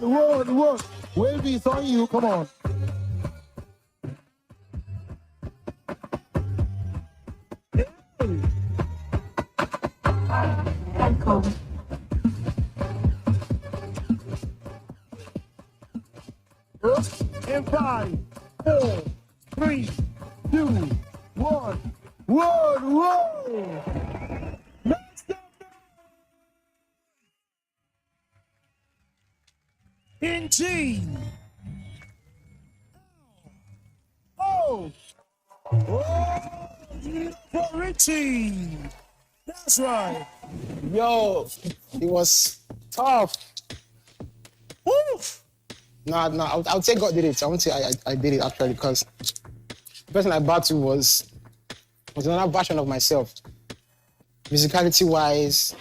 One. Wavy, it's on you. Come on. Welcome. In 5, 4, 3, 2, 1. Whoa! Let's go! In G. Oh! For Richie! That's right. Yo, it was tough. Woof. No, I would say God did it. I won't say I did it actually, because the person I battled was another version of myself. Musicality-wise,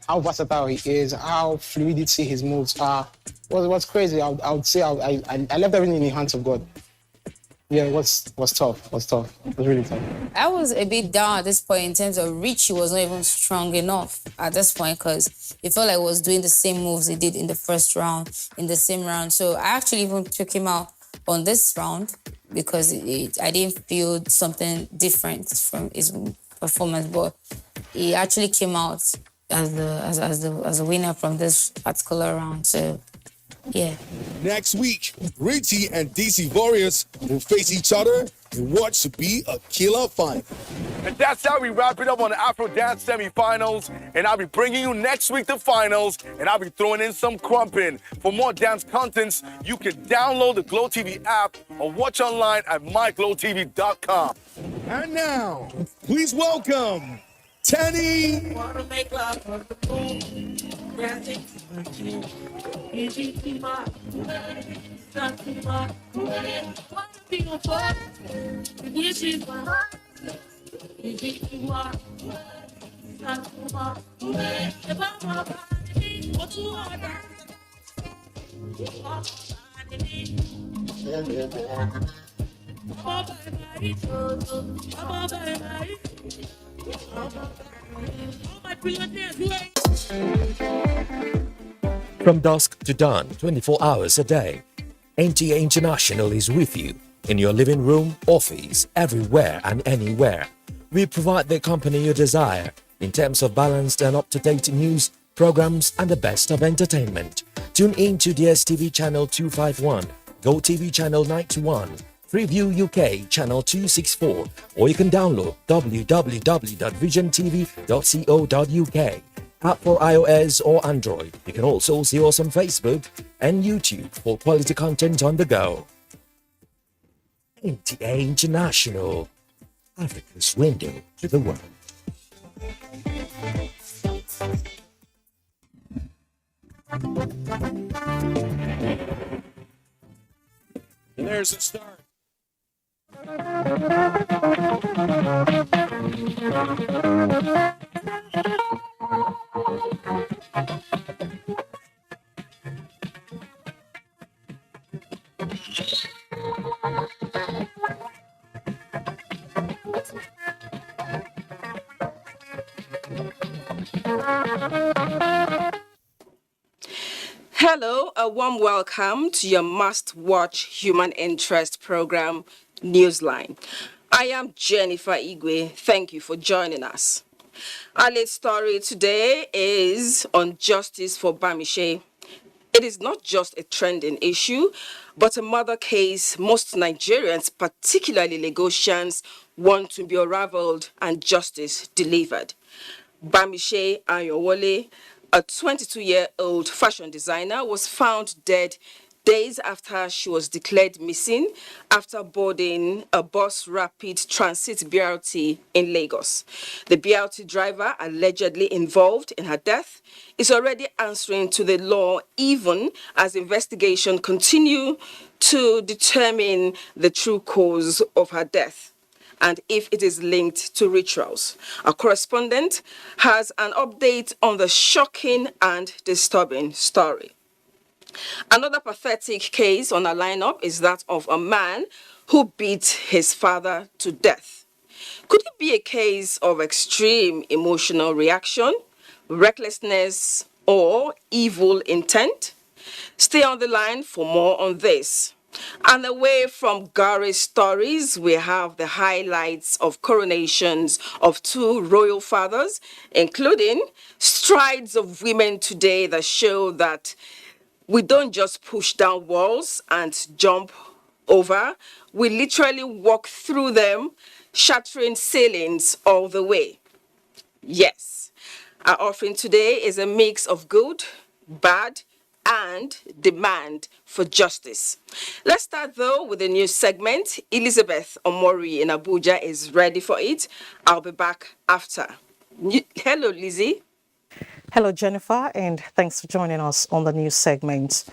how versatile he is, how fluidity his moves are. Was crazy. I would say I left everything in the hands of God. Yeah, it was tough. It was really tough. I was a bit down at this point in terms of Richie was not even strong enough at this point, because it felt like he was doing the same moves he did in the first round, in the same round. So I actually even took him out on this round because I didn't feel something different from his performance, but he actually came out as a winner from this particular round. So yeah. Next week, Richie and DC Warriors will face each other in what should be a killer fight. And that's how we wrap it up on the Afro Dance semifinals. And I'll be bringing you next week the finals, and I'll be throwing in some crumping. For more dance contents, you can download the Glow TV app or watch online at myglowtv.com. And now, please welcome Tenny. From dusk to dawn, 24 hours a day, NTA International is with you in your living room, office, everywhere and anywhere. We provide the company you desire in terms of balanced and up-to-date news, programs, and the best of entertainment. Tune in to DSTV channel 251, GoTV channel 91, Freeview UK channel 264, or you can download www.visiontv.co.uk. App for iOS or Android. You can also see us on Facebook and YouTube for quality content on the go. NTA International, Africa's window to the world. There's a start. Hello, a warm welcome to your must-watch human interest program, Newsline. I am Jennifer Igwe. Thank you for joining us. Our lead story today is on justice for Bamise. It is not just a trending issue, but a murder case most Nigerians, particularly Lagosians, want to be unraveled and justice delivered. Bamise Ayowole, a 22-year-old fashion designer, was found dead days after she was declared missing after boarding a bus rapid transit BRT in Lagos. The BRT driver, allegedly involved in her death, is already answering to the law even as investigation continue to determine the true cause of her death and if it is linked to rituals. Our correspondent has an update on the shocking and disturbing story. Another pathetic case on our lineup is that of a man who beat his father to death. Could it be a case of extreme emotional reaction, recklessness, or evil intent? Stay on the line for more on this. And away from gory stories, we have the highlights of coronations of two royal fathers, including strides of women today that show that we don't just push down walls and jump over, we literally walk through them, shattering ceilings all the way. Yes, our offering today is a mix of good, bad, and demand for justice. Let's start though with a new segment. Elizabeth Omori in Abuja is ready for it. I'll be back after. Hello, Lizzie. Hello, Jennifer, and thanks for joining us on the news segment.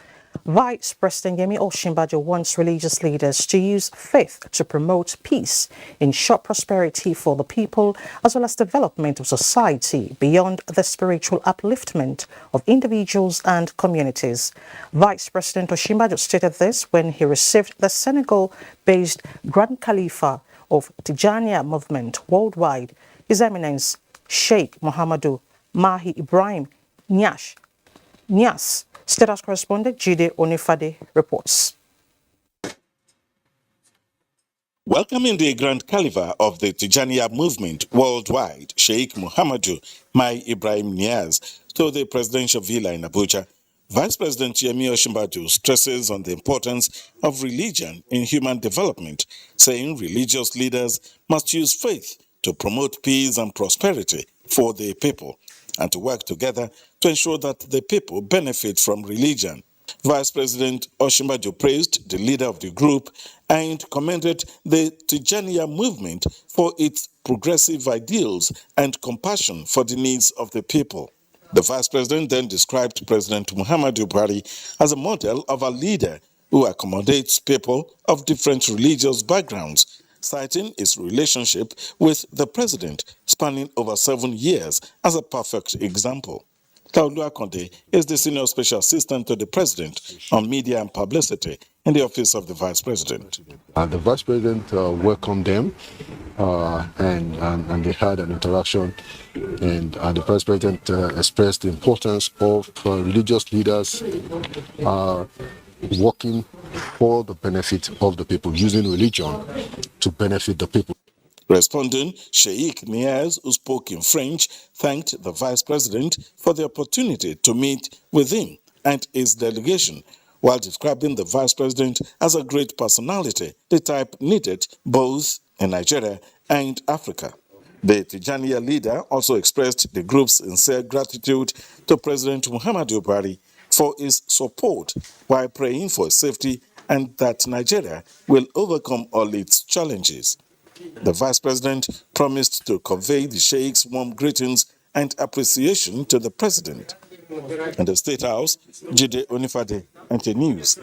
Vice President Yemi Osinbajo wants religious leaders to use faith to promote peace, ensure prosperity for the people, as well as development of society beyond the spiritual upliftment of individuals and communities. Vice President Osinbajo stated this when he received the Senegal-based Grand Khalifa of Tijjaniyya movement worldwide, His Eminence Sheikh Muhammadu Mahi Ibrahim Niass. Status correspondent Jide Onifade reports. Welcoming the Grand Khalifa of the Tijjaniyya movement worldwide, Sheikh Muhammadu Mahi Ibrahim Niass, to the presidential villa in Abuja, Vice President Yemi Osinbajo stresses on the importance of religion in human development, saying religious leaders must use faith to promote peace and prosperity for the people, and to work together to ensure that the people benefit from religion. Vice President Osinbajo praised the leader of the group and commended the Tijjaniyya movement for its progressive ideals and compassion for the needs of the people. The Vice President then described President Muhammadu Buhari as a model of a leader who accommodates people of different religious backgrounds, citing his relationship with the president spanning over 7 years as a perfect example. Kaulu Akonde is the Senior Special Assistant to the President on Media and Publicity in the Office of the Vice President. The Vice President welcomed them and they had an interaction, and the Vice President expressed the importance of religious leaders working for the benefit of the people, using religion to benefit the people. Responding, Sheikh Niass, who spoke in French, thanked the Vice President for the opportunity to meet with him and his delegation, while describing the Vice President as a great personality, the type needed both in Nigeria and Africa. The Tijjaniyya leader also expressed the group's sincere gratitude to President Muhammadu Buhari for his support, while praying for his safety and that Nigeria will overcome all its challenges. The Vice President promised to convey the Sheikh's warm greetings and appreciation to the President. In the State House, Jide Onifade, NT News.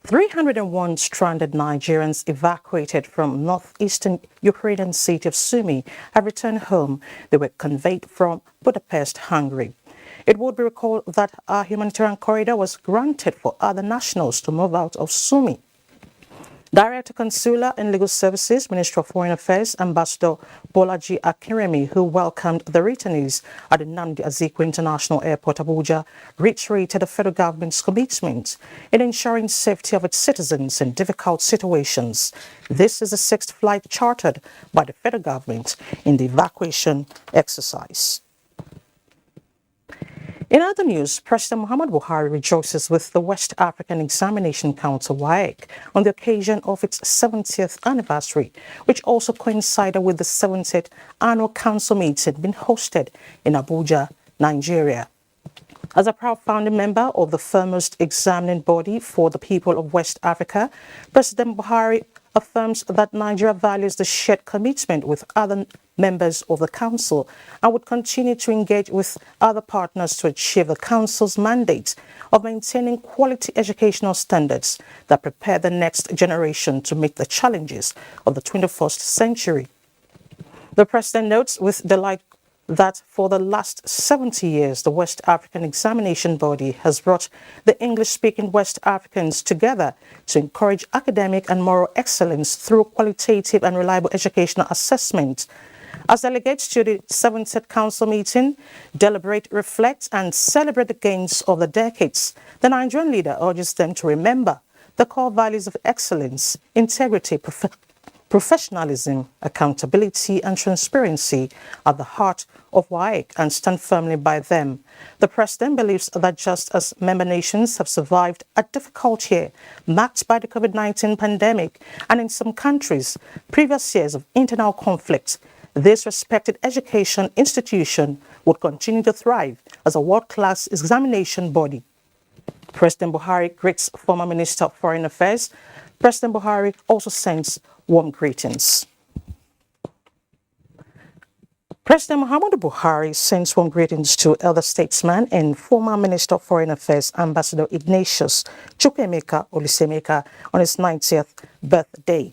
301 stranded Nigerians evacuated from northeastern Ukrainian city of Sumy have returned home. They were conveyed from Budapest, Hungary. It would be recalled that a humanitarian corridor was granted for other nationals to move out of Sumy. Director Consular and Legal Services, Minister of Foreign Affairs, Ambassador Bolaji Akinremi, who welcomed the returnees at the Nnamdi Azikiwe International Airport, Abuja, reiterated the federal government's commitment in ensuring safety of its citizens in difficult situations. This is the 6th flight chartered by the federal government in the evacuation exercise. In other news, President Muhammadu Buhari rejoices with the West African Examination Council WAEC on the occasion of its 70th anniversary, which also coincided with the 70th annual council meeting being hosted in Abuja, Nigeria. As a proud founding member of the foremost examining body for the people of West Africa, President Buhari affirms that Nigeria values the shared commitment with other members of the Council and would continue to engage with other partners to achieve the Council's mandate of maintaining quality educational standards that prepare the next generation to meet the challenges of the 21st century. The President notes with delight that for the last 70 years, the West African Examination Body has brought the English-speaking West Africans together to encourage academic and moral excellence through qualitative and reliable educational assessment. As delegates to the 7th Council meeting deliberate, reflect and celebrate the gains of the decades, the Nigerian leader urges them to remember the core values of excellence, integrity, professionalism, accountability and transparency at the heart of WAEC and stand firmly by them. The president believes that just as member nations have survived a difficult year marked by the COVID-19 pandemic and in some countries previous years of internal conflict, this respected education institution would continue to thrive as a world-class examination body. President Buhari greets former Minister of Foreign Affairs. President Buhari also sends warm greetings. President Muhammadu Buhari sends warm greetings to elder statesman and former Minister of Foreign Affairs, Ambassador Ignatius Chukwuemeka Olusemeka, on his 90th birthday.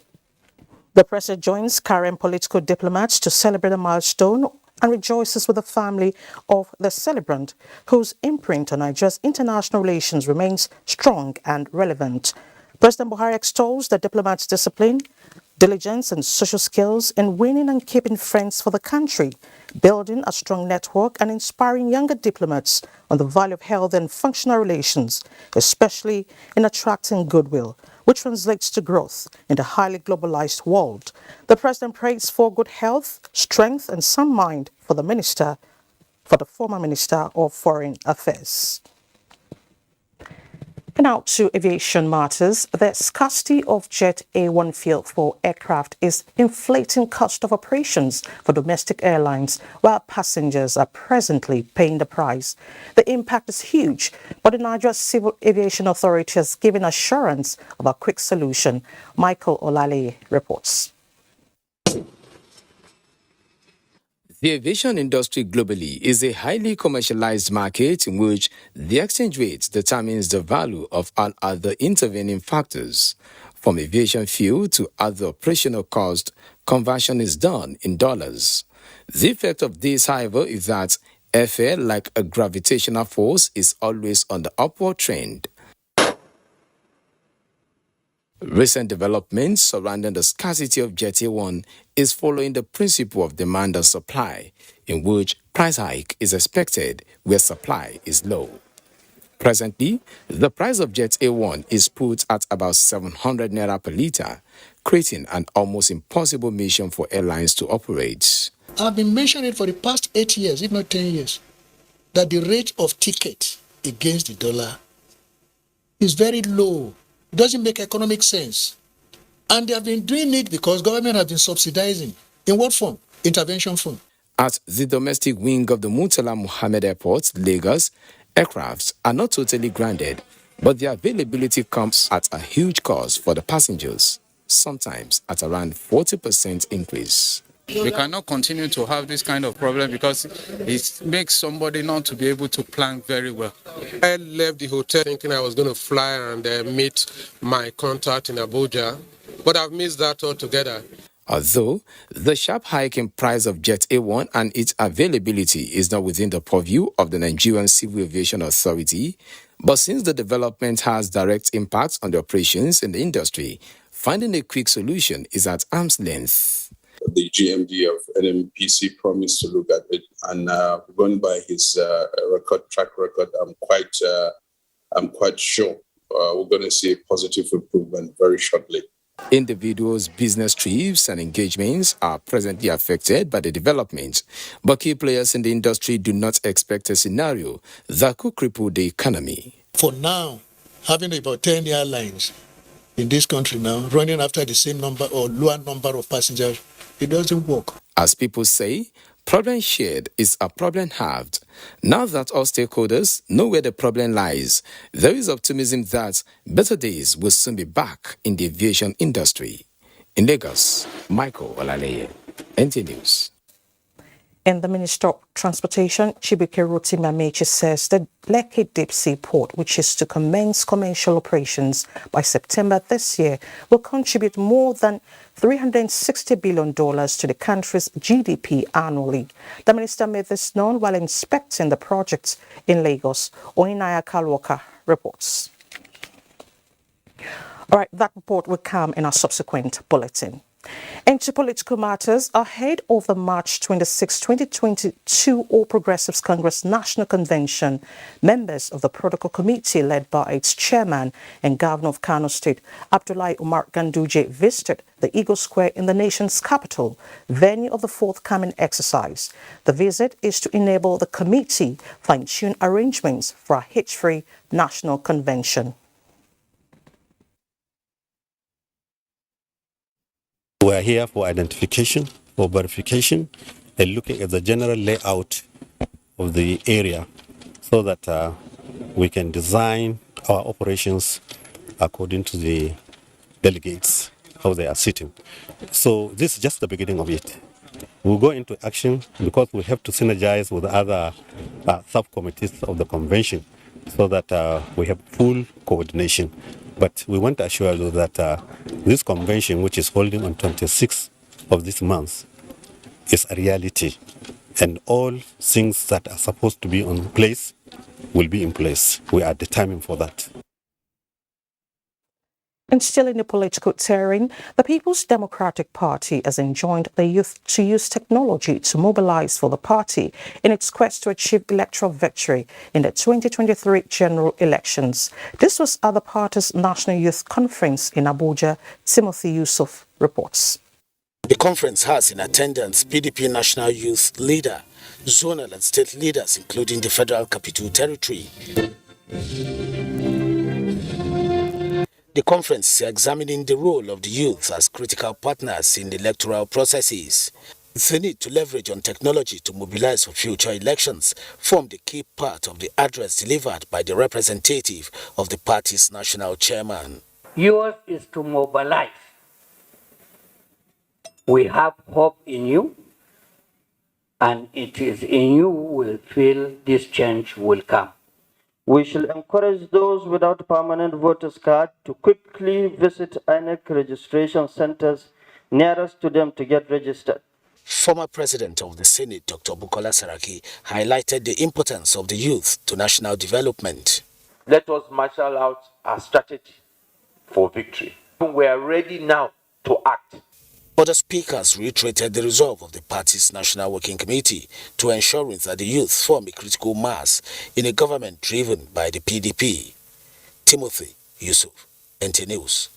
The president joins current political diplomats to celebrate the milestone and rejoices with the family of the celebrant, whose imprint on Nigeria's international relations remains strong and relevant. President Buhari extols the diplomat's discipline, diligence and social skills in winning and keeping friends for the country, building a strong network and inspiring younger diplomats on the value of healthy and functional relations, especially in attracting goodwill, which translates to growth in the highly globalized world. The president prays for good health, strength and sound mind for the former Minister of Foreign Affairs. And now to aviation matters. The scarcity of Jet A1 fuel for aircraft is inflating cost of operations for domestic airlines, while passengers are presently paying the price. The impact is huge, but the Nigeria Civil Aviation Authority has given assurance of a quick solution. Michael Olale reports. The aviation industry globally is a highly commercialized market in which the exchange rate determines the value of all other intervening factors. From aviation fuel to other operational costs, conversion is done in dollars. The effect of this, however, is that airfare, like a gravitational force, is always on the upward trend. Recent developments surrounding the scarcity of Jet A1 is following the principle of demand and supply, in which price hike is expected where supply is low. Presently, the price of Jet A1 is put at about 700 naira per litre, creating an almost impossible mission for airlines to operate. I've been mentioning it for the past 8 years, if not 10 years, that the rate of ticket against the dollar is very low. It doesn't make economic sense. And they have been doing it because government has been subsidizing. In what form? Intervention fund. At the domestic wing of the Murtala Muhammed Airport, Lagos, aircrafts are not totally grounded, but their availability comes at a huge cost for the passengers, sometimes at around 40% increase. We cannot continue to have this kind of problem because it makes somebody not to be able to plan very well. I left the hotel thinking I was going to fly and meet my contact in Abuja, but I've missed that altogether. Although the sharp hike in price of Jet A1 and its availability is not within the purview of the Nigerian Civil Aviation Authority, but since the development has direct impacts on the operations in the industry, finding a quick solution is at arm's length. The GMD of NMPC promised to look at it, and going by his track record, I'm quite sure we're going to see a positive improvement very shortly. Individuals' business trips and engagements are presently affected by the development, but key players in the industry do not expect a scenario that could cripple the economy. For now, having about 10 airlines in this country now, running after the same number or lower number of passengers, it doesn't work. As people say, problem shared is a problem halved. Now that all stakeholders know where the problem lies, there is optimism that better days will soon be back in the aviation industry. In Lagos, Michael Olaleye, NT News. And the Minister of Transportation, Chibuike Rotimi Amechi, says the Lekki Deep Sea Port, which is to commence commercial operations by September this year, will contribute more than $360 billion to the country's GDP annually. The minister made this known while inspecting the project in Lagos. Oinaya Kalwoka reports. All right, that report will come in our subsequent bulletin. Into political matters, ahead of the March 26, 2022 All Progressives Congress National Convention, members of the Protocol Committee led by its chairman and Governor of Kano State, Abdullahi Umar Ganduje, visited the Eagle Square in the nation's capital, venue of the forthcoming exercise. The visit is to enable the committee fine-tune arrangements for a hitch-free national convention. We are here for identification, for verification, and looking at the general layout of the area so that we can design our operations according to the delegates, how they are sitting. So this is just the beginning of it. We'll go into action because we have to synergize with other subcommittees of the convention so that we have full coordination. But we want to assure you that this convention, which is holding on 26th of this month, is a reality. And all things that are supposed to be in place will be in place. We are determined for that. And still in the political terrain, the People's Democratic Party has enjoined the youth to use technology to mobilize for the party in its quest to achieve electoral victory in the 2023 general elections. This was at the party's National Youth Conference in Abuja. Timothy Yusuf reports. The conference has in attendance PDP National Youth Leader, zonal and state leaders, including the Federal Capital Territory. The conference is examining the role of the youth as critical partners in the electoral processes. The need to leverage on technology to mobilize for future elections formed a key part of the address delivered by the representative of the party's national chairman. Yours is to mobilize. We have hope in you, and it is in you we will feel this change will come. We shall encourage those without permanent voters card to quickly visit INEC registration centers nearest to them to get registered. Former President of the Senate, Dr. Bukola Saraki, highlighted the importance of the youth to national development. Let us marshal out our strategy for victory. We are ready now to act. Other speakers reiterated the resolve of the party's National Working Committee to ensuring that the youth form a critical mass in a government driven by the PDP. Timothy Yusuf, NT News.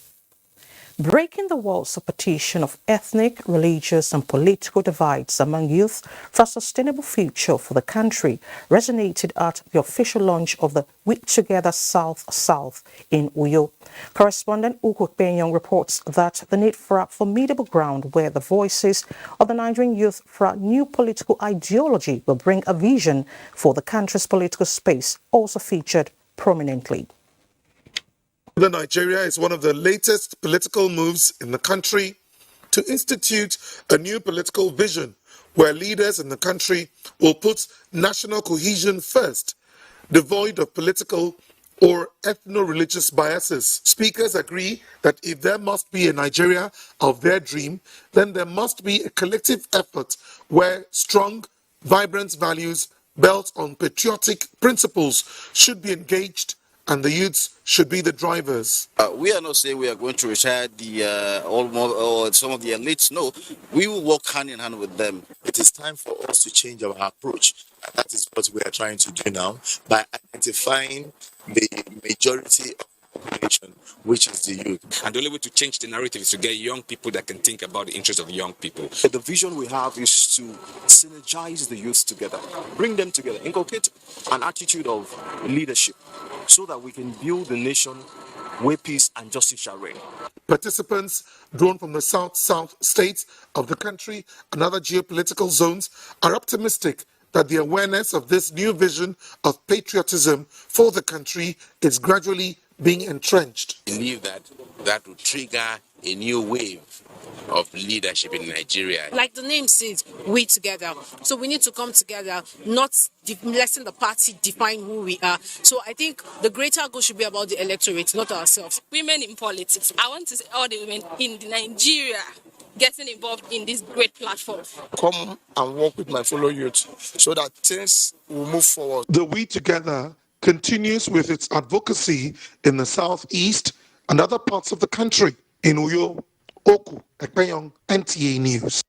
Breaking the walls of partition of ethnic, religious and political divides among youth for a sustainable future for the country resonated at the official launch of the We Together South-South in Uyo. Correspondent Uko Penyong reports that the need for a formidable ground where the voices of the Nigerian youth for a new political ideology will bring a vision for the country's political space also featured prominently. Nigeria is one of the latest political moves in the country to institute a new political vision where leaders in the country will put national cohesion first, devoid of political or ethno-religious biases. Speakers agree that if there must be a Nigeria of their dream, then there must be a collective effort where strong, vibrant values built on patriotic principles should be engaged and the youths should be the drivers. We are not saying we are going to retire or some of the elites. No, we will work hand in hand with them. It is time for us to change our approach. And that is what we are trying to do now by identifying the majority of the population, which is the youth. And the only way to change the narrative is to get young people that can think about the interests of young people. The vision we have is to synergize the youth together, bring them together, inculcate an attitude of leadership, so that we can build a nation where peace and justice shall reign. Participants drawn from the south-south states of the country and other geopolitical zones are optimistic that the awareness of this new vision of patriotism for the country is gradually being entrenched. I believe that will trigger a new wave of leadership in Nigeria. Like the name says, we together. So we need to come together, not letting the party define who we are. So I think the greater goal should be about the electorate, not ourselves. Women in politics. I want to see all the women in Nigeria getting involved in this great platform. Come and work with my fellow youth so that things will move forward. The We Together continues with its advocacy in the southeast and other parts of the country. In Uyo, Oku Ekpenyong, NTA News.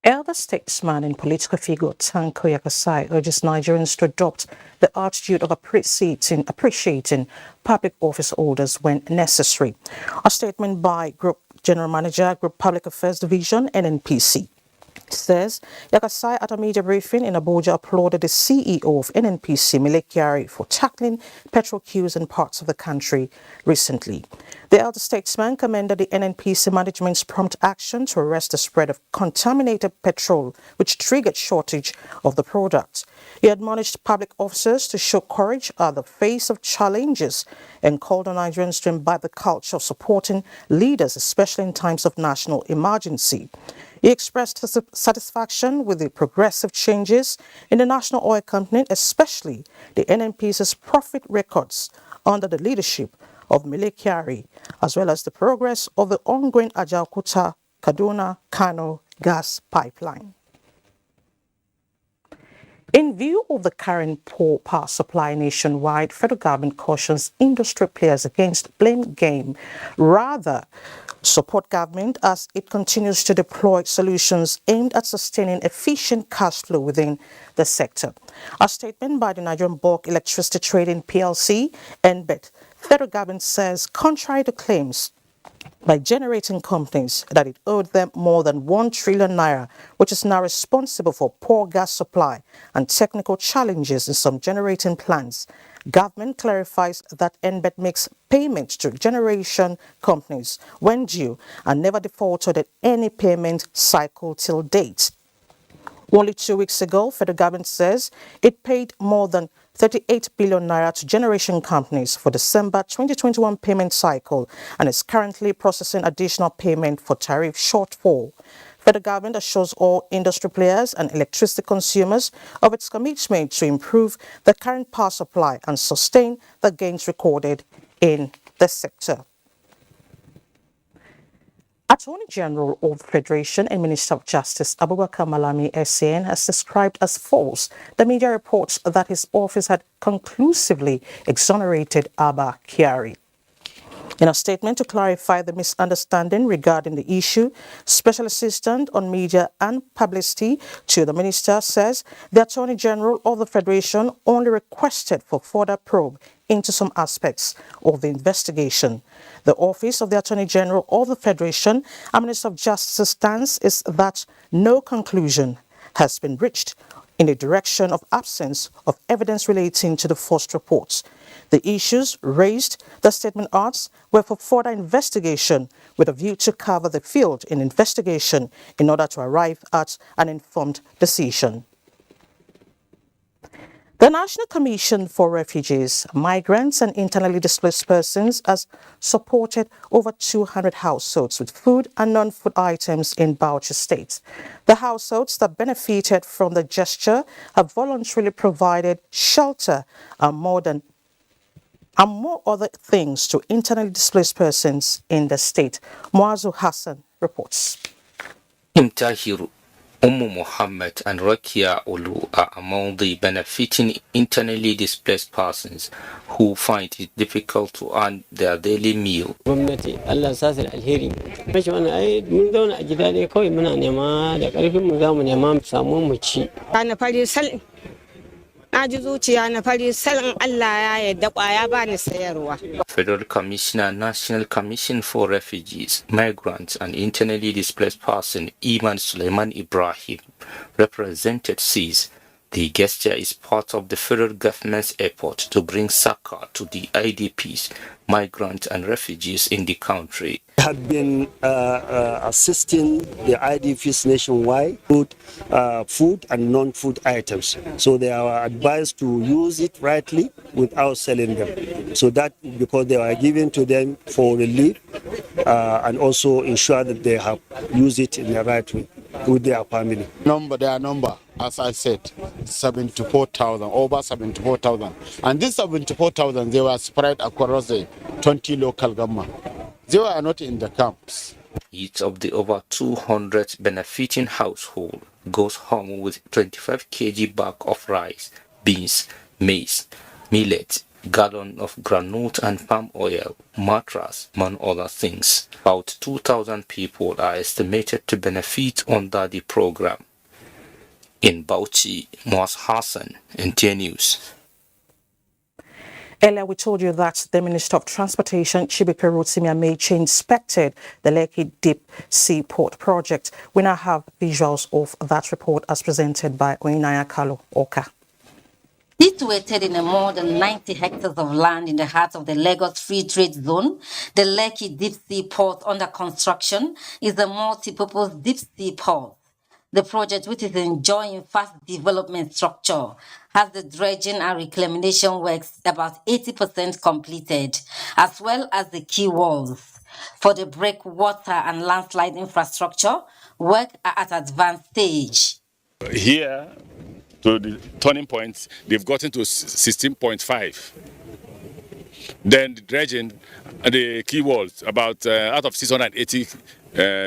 Elder statesman and political figure Tanko Yakasai urges Nigerians to adopt the attitude of appreciating public office holders when necessary. A statement by Group General Manager, Group Public Affairs Division, NNPC, says Yakasai at a media briefing in Abuja applauded the CEO of NNPC, Kyari, for tackling petrol queues in parts of the country recently. The elder statesman commended the NNPC management's prompt action to arrest the spread of contaminated petrol, which triggered shortage of the product. He admonished public officers to show courage at the face of challenges and called on Nigerians to imbibe the culture of supporting leaders, especially in times of national emergency. He expressed satisfaction with the progressive changes in the National Oil Company, especially the NNPC's profit records under the leadership of Kyari, as well as the progress of the ongoing Ajaokuta-Kaduna-Kano gas pipeline. In view of the current poor power supply nationwide, federal government cautions industry players against blame game. Rather, support government as it continues to deploy solutions aimed at sustaining efficient cash flow within the sector. A statement by the Nigerian Bulk Electricity Trading PLC, NBET, federal government says, contrary to claims by generating companies that it owed them more than 1 trillion naira, which is now responsible for poor gas supply and technical challenges in some generating plants. Government clarifies that NBET makes payments to generation companies when due and never defaulted at any payment cycle till date. Only 2 weeks ago, federal government says it paid more than 38 billion naira to generation companies for December 2021 payment cycle and is currently processing additional payment for tariff shortfall. Federal government assures all industry players and electricity consumers of its commitment to improve the current power supply and sustain the gains recorded in the sector. Attorney General of the Federation and Minister of Justice Abubakar Malami SAN has described as false the media reports that his office had conclusively exonerated Abba Kyari. In a statement to clarify the misunderstanding regarding the issue, Special Assistant on Media and Publicity to the Minister says the Attorney General of the Federation only requested for further probe into some aspects of the investigation. The Office of the Attorney General of the Federation and Minister of Justice's stance is that no conclusion has been reached in the direction of absence of evidence relating to the first reports. The issues raised, the statement adds, were for further investigation with a view to cover the field in investigation in order to arrive at an informed decision. The National Commission for Refugees, Migrants and Internally Displaced Persons has supported over 200 households with food and non-food items in Bauchi State. The households that benefited from the gesture have voluntarily provided shelter and more other things to internally displaced persons in the state. Muazu Hassan reports. Tahiru, Muhammad and Rakia Olu are among the benefiting internally displaced persons who find it difficult to earn their daily meal. Federal Commissioner, National Commission for Refugees, Migrants and Internally Displaced Persons, Iman Suleiman Ibrahim, represented says the gesture is part of the federal government's effort to bring succor to the IDPs, migrants and refugees in the country. Have been assisting the IDPs nationwide with food and non-food items. So they are advised to use it rightly without selling them. So that because they are given to them for relief and also ensure that they have used it in the right way with their family. Their number, as I said, 74,000, over 74,000. And these 74,000, they were spread across the 20 local governments. They were not in the camps. Each of the over 200 benefiting household goes home with 25 kg bag of rice, beans, maize, millet, gallon of groundnut and palm oil, mattress, among other things. About 2,000 people are estimated to benefit under the program. In Bauchi, Moaz Hassan, NTA News. Earlier, we told you that the Minister of Transportation, Chibuike Rotimi Amechi, inspected the Lekki Deep Sea Port project. We now have visuals of that report as presented by Oinaya Kalu Oka. Situated in a more than 90 hectares of land in the heart of the Lagos Free Trade Zone, the Lekki Deep Sea Port under construction is a multi-purpose deep sea port. The project, which is enjoying fast development structure, has the dredging and reclamation works about 80% completed, as well as the quay walls. For the breakwater and landslide infrastructure, work are at advanced stage. Here, to the turning point, they've gotten to 16.5. Then the dredging, the quay walls, about out of 680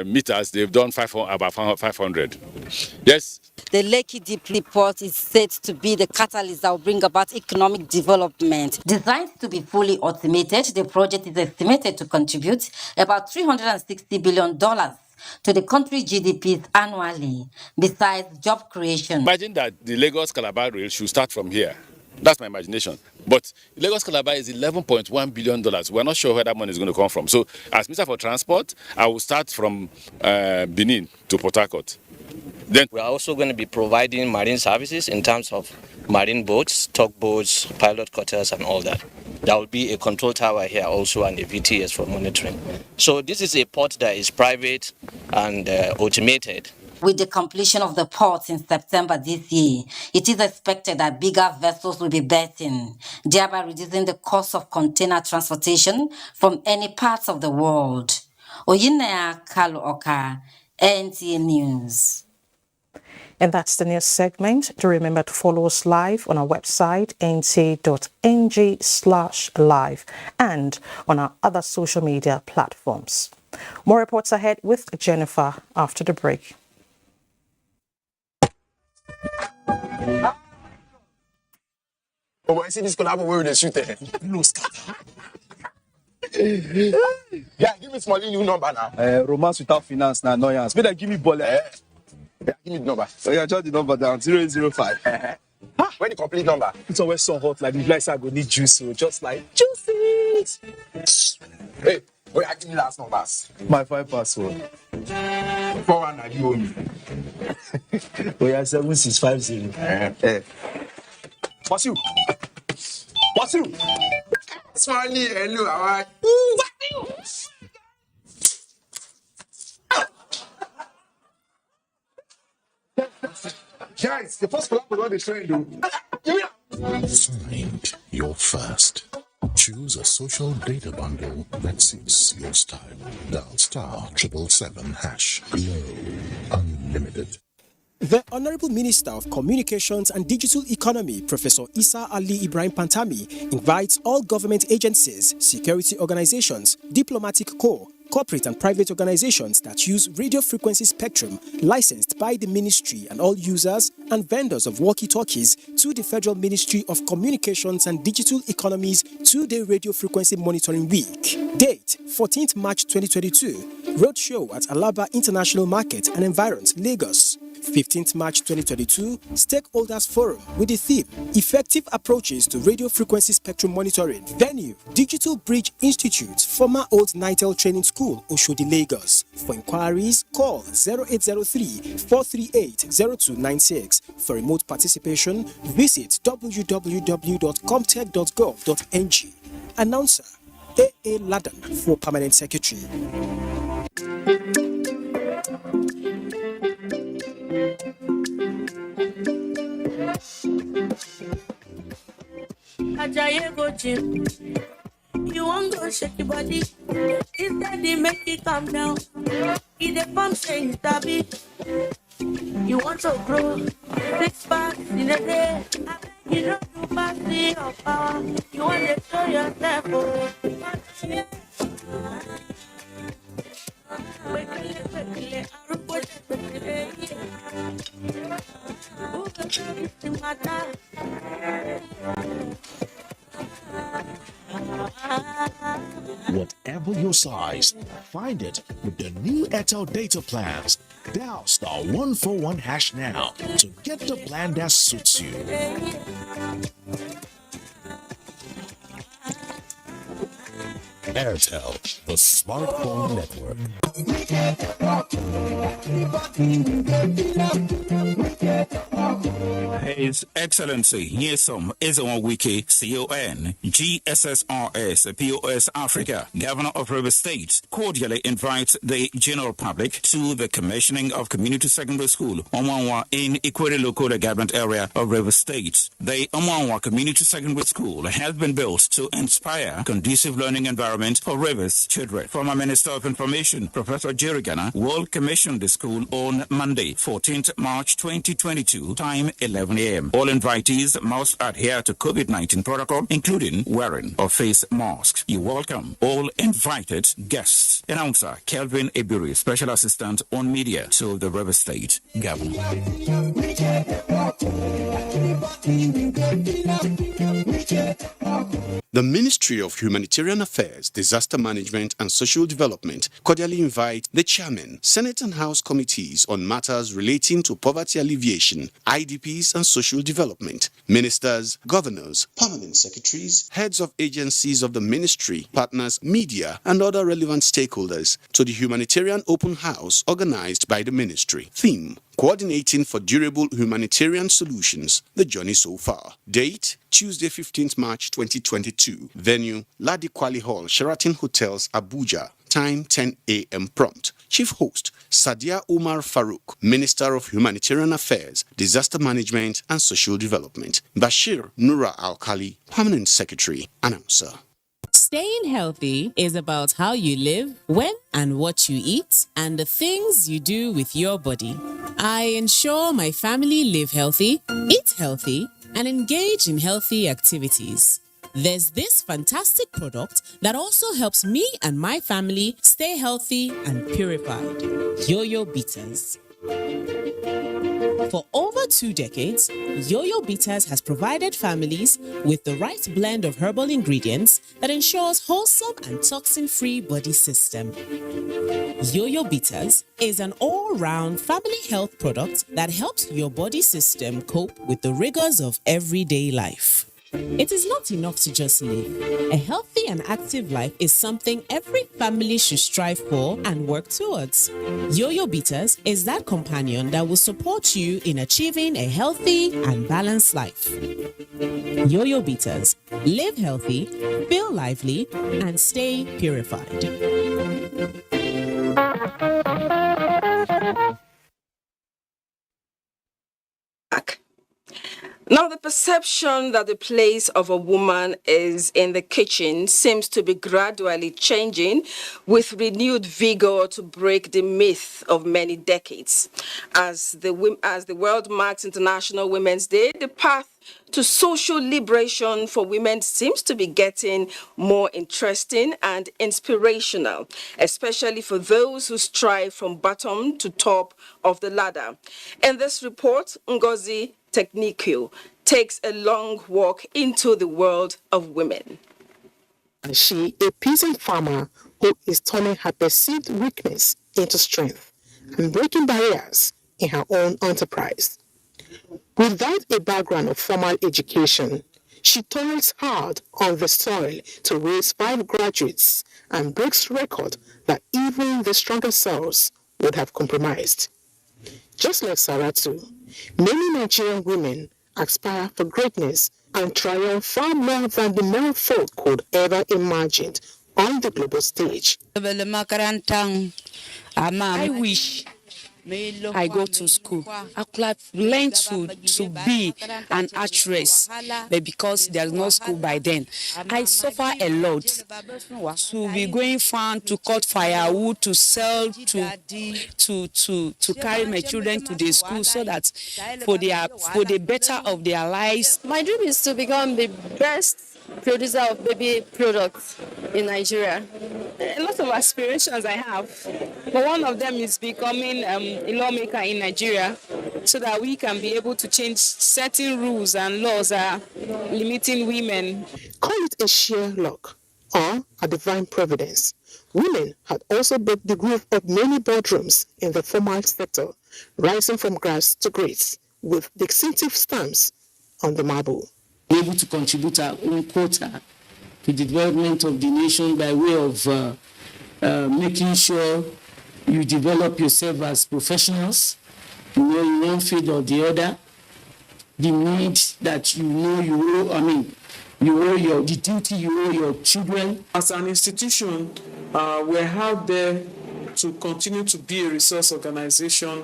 meters, they've done about 500. Yes. The Lekki Deep Port is said to be the catalyst that will bring about economic development. Designed to be fully automated, the project is estimated to contribute about $360 billion to the country's GDP annually, besides job creation. Imagine that the Lagos-Calabar rail should start from here. That's my imagination. But Lagos-Calabar is $11.1 billion. We're not sure where that money is going to come from. So as Minister for Transport, I will start from Benin to Port Harcourt. Then we are also going to be providing marine services in terms of marine boats, tugboats, pilot cutters, and all that. There will be a control tower here also and a VTS for monitoring. So this is a port that is private and automated. With the completion of the port in September this year, it is expected that bigger vessels will be berthing, thereby reducing the cost of container transportation from any parts of the world. Oyinaya Kaluoka, NTA News. And that's the news segment. Do remember to follow us live on our website, nta.ng/live, and on our other social media platforms. More reports ahead with Jennifer after the break. Oh, I see this collab where they shoot there. Yeah, give me small new number now. Romance without finance now, annoyance. Better give me bullet. Yeah, give me the number. Oh, yeah, jot the number down. 0805. Where the complete number? It's always so hot, like the like I go need juice, so just like juice it. Hey, where give me last numbers? My 5 password. 419 you owe me. Oh, yeah, 7650. What's you? What's you? Smiley, hello, how are you? Guys, the first collab was on the train, though. Find your first. Choose a social data bundle that suits your style. Dial *777#. Glow Unlimited. The Honorable Minister of Communications and Digital Economy, Professor Isa Ali Ibrahim Pantami, invites all government agencies, security organizations, diplomatic corps, corporate and private organizations that use radio frequency spectrum licensed by the ministry and all users and vendors of walkie-talkies to the Federal Ministry of Communications and Digital Economy's 2-day radio frequency monitoring week. Date, 14th March 2022. Roadshow at Alaba International Market and Environs, Lagos. 15th March 2022, Stakeholders Forum with the theme, Effective Approaches to Radio Frequency Spectrum Monitoring. Venue, Digital Bridge Institute, former Old Nitel Training School, Oshodi, Lagos. For inquiries, call 0803-438-0296. For remote participation, visit www.comtech.gov.ng. Announcer, A.A. Ladan for Permanent Secretary. Ajaye go gym. You won't go shake your body. Instead they make it calm down. If the pump say you stabby. You want to grow 6 packs in a day. You know you pass the power. You want to show yourself. whatever your size. Find it with the new Airtel data plans. Dial *141# now to get the plan that suits you. Airtel, the smartphone network. His Excellency Nyesom Ezenwa-Wike, CON, GSSRS, POS Africa, Governor of River State, cordially invites the general public to the commissioning of Community Secondary School, Omwanwa, in Ikwere Local Government Area of River State. The Omwanwa Community Secondary School has been built to inspire conducive learning environment for Rivers children. Former Minister of Information, Professor Jirigana, will commission the school on Monday, 14th March 2022, time 11 a.m. All invitees must adhere to COVID-19 protocol, including wearing of face masks. You welcome all invited guests. Announcer Kelvin Ebiri, Special Assistant on Media to the River State Governor. The Ministry of Humanitarian Affairs, Disaster Management and Social Development cordially invite the Chairman, Senate and House Committees on matters relating to poverty alleviation, IDPs and social development, ministers, governors, permanent secretaries, heads of agencies of the ministry, partners, media and other relevant stakeholders to the Humanitarian Open House organized by the ministry. Theme: Coordinating for Durable Humanitarian Solutions, the journey so far. Date: Tuesday, 15th March 2022. Venue: Ladi Kwali Hall, Sheraton Hotels, Abuja. Time: 10 a.m. prompt. Chief host: Sadia Umar Farouk, Minister of Humanitarian Affairs, Disaster Management and Social Development. Bashir Nura Al-Khali, Permanent Secretary. Announcer. Staying healthy is about how you live, when and what you eat, and the things you do with your body. I ensure my family live healthy, eat healthy, and engage in healthy activities. There's this fantastic product that also helps me and my family stay healthy and purified. Yo-Yo Bitters. For over 2 decades, Yo-Yo Bitters has provided families with the right blend of herbal ingredients that ensures wholesome and toxin-free body system. Yo-Yo Bitters is an all-round family health product that helps your body system cope with the rigors of everyday life. It is not enough to just live. A healthy and active life is something every family should strive for and work towards. Yo-Yo Bitters is that companion that will support you in achieving a healthy and balanced life. Yo-Yo Bitters. Live healthy, feel lively, and stay purified. Now, the perception that the place of a woman is in the kitchen seems to be gradually changing with renewed vigor to break the myth of many decades. As the world marks International Women's Day, the path to social liberation for women seems to be getting more interesting and inspirational, especially for those who strive from bottom to top of the ladder. In this report, Ngozi Tijjaniyya takes a long walk into the world of women. She, a peasant farmer who is turning her perceived weakness into strength and breaking barriers in her own enterprise. Without a background of formal education, she toils hard on the soil to raise 5 graduates and breaks record that even the strongest cells would have compromised. Just like Saratu, many Nigerian women aspire for greatness and triumph far more than the male folk could ever imagine on the global stage. I wish I go to school. I could have learned to be an actress, but because there's no school by then, I suffer a lot. To be going farm, to cut firewood, to sell, to carry my children to the school so that for the better of their lives. My dream is to become the best producer of baby products in Nigeria. A lot of aspirations I have, but one of them is becoming a lawmaker in Nigeria so that we can be able to change certain rules and laws that are limiting women. Call it a sheer luck, or a divine providence. Women had also broke the roof of many boardrooms in the formal sector, rising from grass to grace, with distinctive stamps on the marble. Able to contribute our own quota to the development of the nation by way of making sure you develop yourself as professionals, in one field or the other, the need that the duty you owe your children. As an institution, we're out there to continue to be a resource organization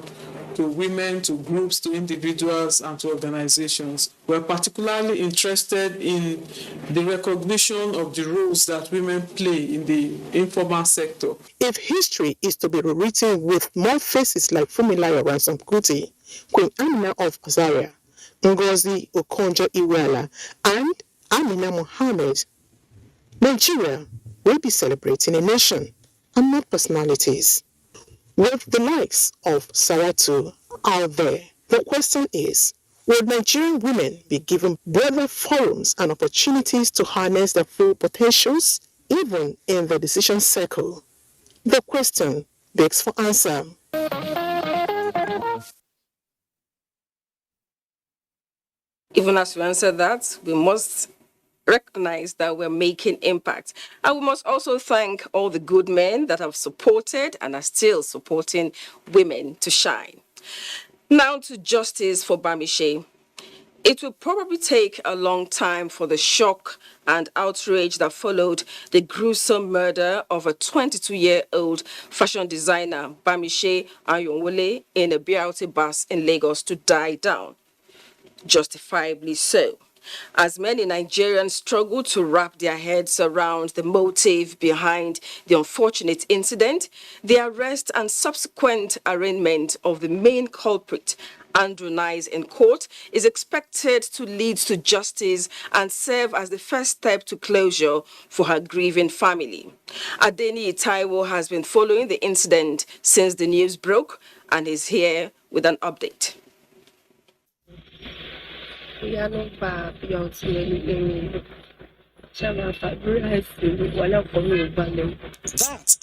to women, to groups, to individuals, and to organizations. We're particularly interested in the recognition of the roles that women play in the informal sector. If history is to be rewritten with more faces like Fumilayo Ransom Kuti, Queen Amina of Azaria, Ngozi Okonjo-Iweala, and Amina Mohammed, Nigeria will be celebrating a nation and not personalities. With the likes of Saratu out there, the question is, will Nigerian women be given broader forums and opportunities to harness their full potentials, even in the decision circle? The question begs for answer. Even as we answer that, we must recognize that we're making impact. And we must also thank all the good men that have supported and are still supporting women to shine. Now to justice for Bamise. It will probably take a long time for the shock and outrage that followed the gruesome murder of a 22-year-old fashion designer, Bamise Anyonwole, in a BRT bus in Lagos to die down. Justifiably so, as many Nigerians struggle to wrap their heads around the motive behind the unfortunate incident. The arrest and subsequent arraignment of the main culprit, Andrew Nice, in court is expected to lead to justice and serve as the first step to closure for her grieving family. Adeni Taiwo has been following the incident since the news broke and is here with an update. That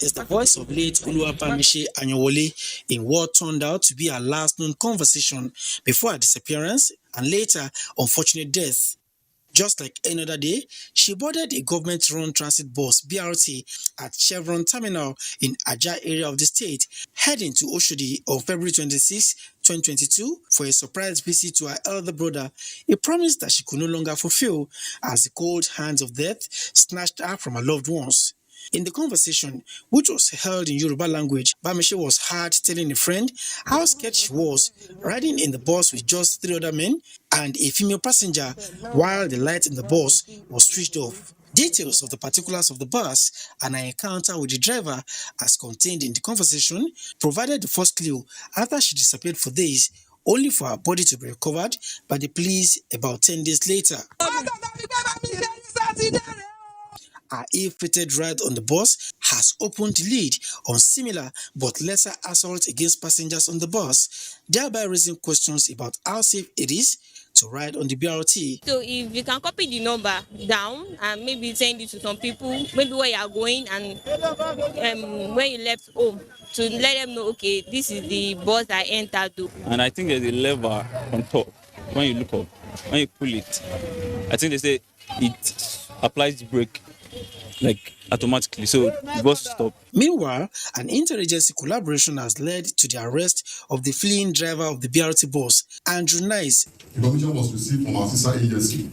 is the voice of late Bamise Anyonwole in what turned out to be her last known conversation before her disappearance and later unfortunate death. Just like any other day, she boarded a government-run transit bus, BRT, at Chevron Terminal in Attah area of the state, heading to Oshodi on February 26, 2022 for a surprise visit to her elder brother, a promise that she could no longer fulfill as the cold hands of death snatched her from her loved ones. In the conversation, which was held in Yoruba language, Bamise was heard telling a friend how scared she was riding in the bus with just 3 other men and a female passenger while the light in the bus was switched off. Details of the particulars of the bus and her encounter with the driver, as contained in the conversation, provided the first clue after she disappeared for days, only for her body to be recovered by the police about 10 days later. Her ill-fated ride on the bus has opened the lead on similar but lesser assaults against passengers on the bus, thereby raising questions about how safe it is to ride on the BRT. So if you can copy the number down and maybe send it to some people, maybe where you are going and when you left home, to let them know, okay, this is the bus I entered to. And I think there's a lever on top. When you look up, when you pull it, I think they say it applies the brake like automatically, so the bus stop. Meanwhile, an interagency collaboration has led to the arrest of the fleeing driver of the BRT bus, Andrew Nice. Information was received from our sister agency,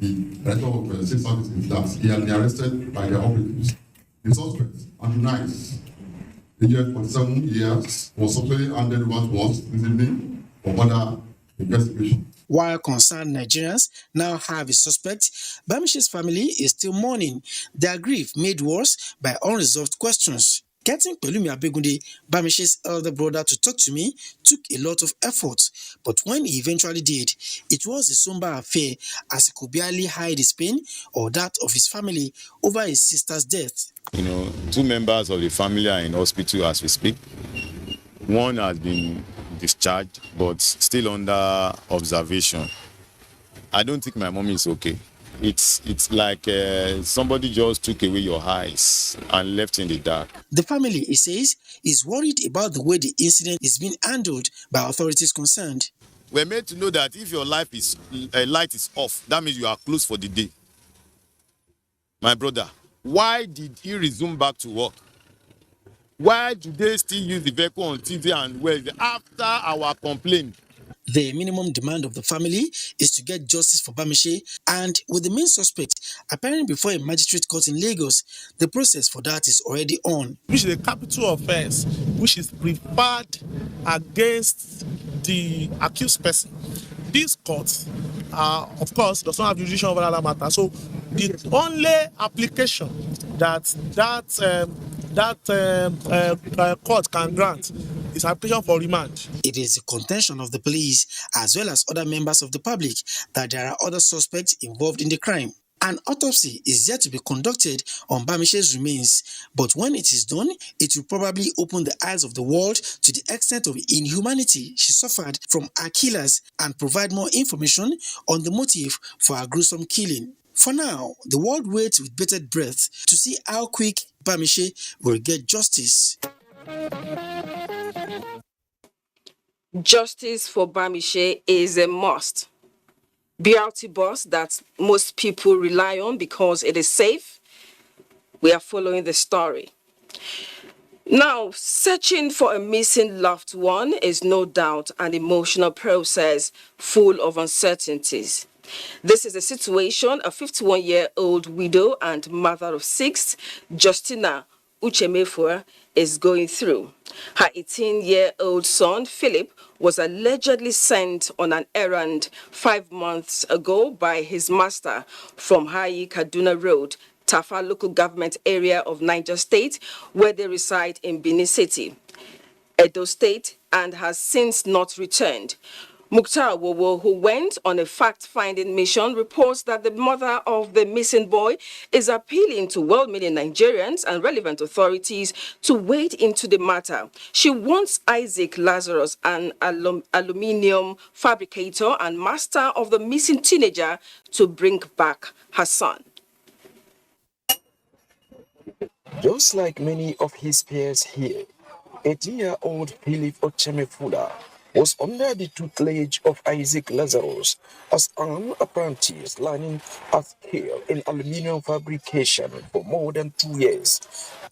the Director of State Service, that he had been arrested by the operatives. The suspect, Andrew Nice, aged 47 years, was subsequently handed over to us this evening for further investigation. While concerned Nigerians now have a suspect, Bamise's family is still mourning their grief made worse by unresolved questions. Getting Pelumi Abegunde, Bamise's elder brother, to talk to me took a lot of effort, but when he eventually did, it was a somber affair as he could barely hide his pain or that of his family over his sister's death. 2 members of the family are in hospital as we speak. One has been discharged, but still under observation. I don't think my mom is okay. it's like somebody just took away your eyes and left in the dark. The family, he says, is worried about the way the incident is being handled by authorities concerned. We're made to know that if your light is off, that means you are closed for the day. My brother, why did he resume back to work? Why do they still use the vehicle on Tuesday and Wednesday after our complaint? The minimum demand of the family is to get justice for Bamise, and with the main suspect appearing before a magistrate court in Lagos, the process for that is already on. Which is a capital offense, which is preferred against the accused person. This court, of course, does not have jurisdiction over that matter. So the only application that court can grant is application for remand. It is the contention of the police as well as other members of the public that there are other suspects involved in the crime. An autopsy is yet to be conducted on Bamise's remains, but when it is done, it will probably open the eyes of the world to the extent of inhumanity she suffered from her killers and provide more information on the motive for her gruesome killing. For now, the world waits with bated breath to see how quick Bamise will get justice. Justice for Bamise is a must. BRT bus that most people rely on because it is safe. We are following the story. Now, searching for a missing loved one is no doubt an emotional process full of uncertainties. This is a situation a 51-year-old widow and mother of 6, Tijjaniyya Uchemefua, is going through. Her 18-year-old son, Philip, was allegedly sent on an errand 5 months ago by his master from Hayi Kaduna Road, Tafa local government area of Niger State, where they reside in Benin City, Edo State, and has since not returned. Mukhtar Wowo, who went on a fact-finding mission, reports that the mother of the missing boy is appealing to well-meaning Nigerians and relevant authorities to wade into the matter. She wants Isaac Lazarus, an aluminium fabricator and master of the missing teenager, to bring back her son. Just like many of his peers here, 18-year-old Philip Ochemefula was under the tutelage of Isaac Lazarus as an apprentice learning a skill in aluminium fabrication for more than 2 years,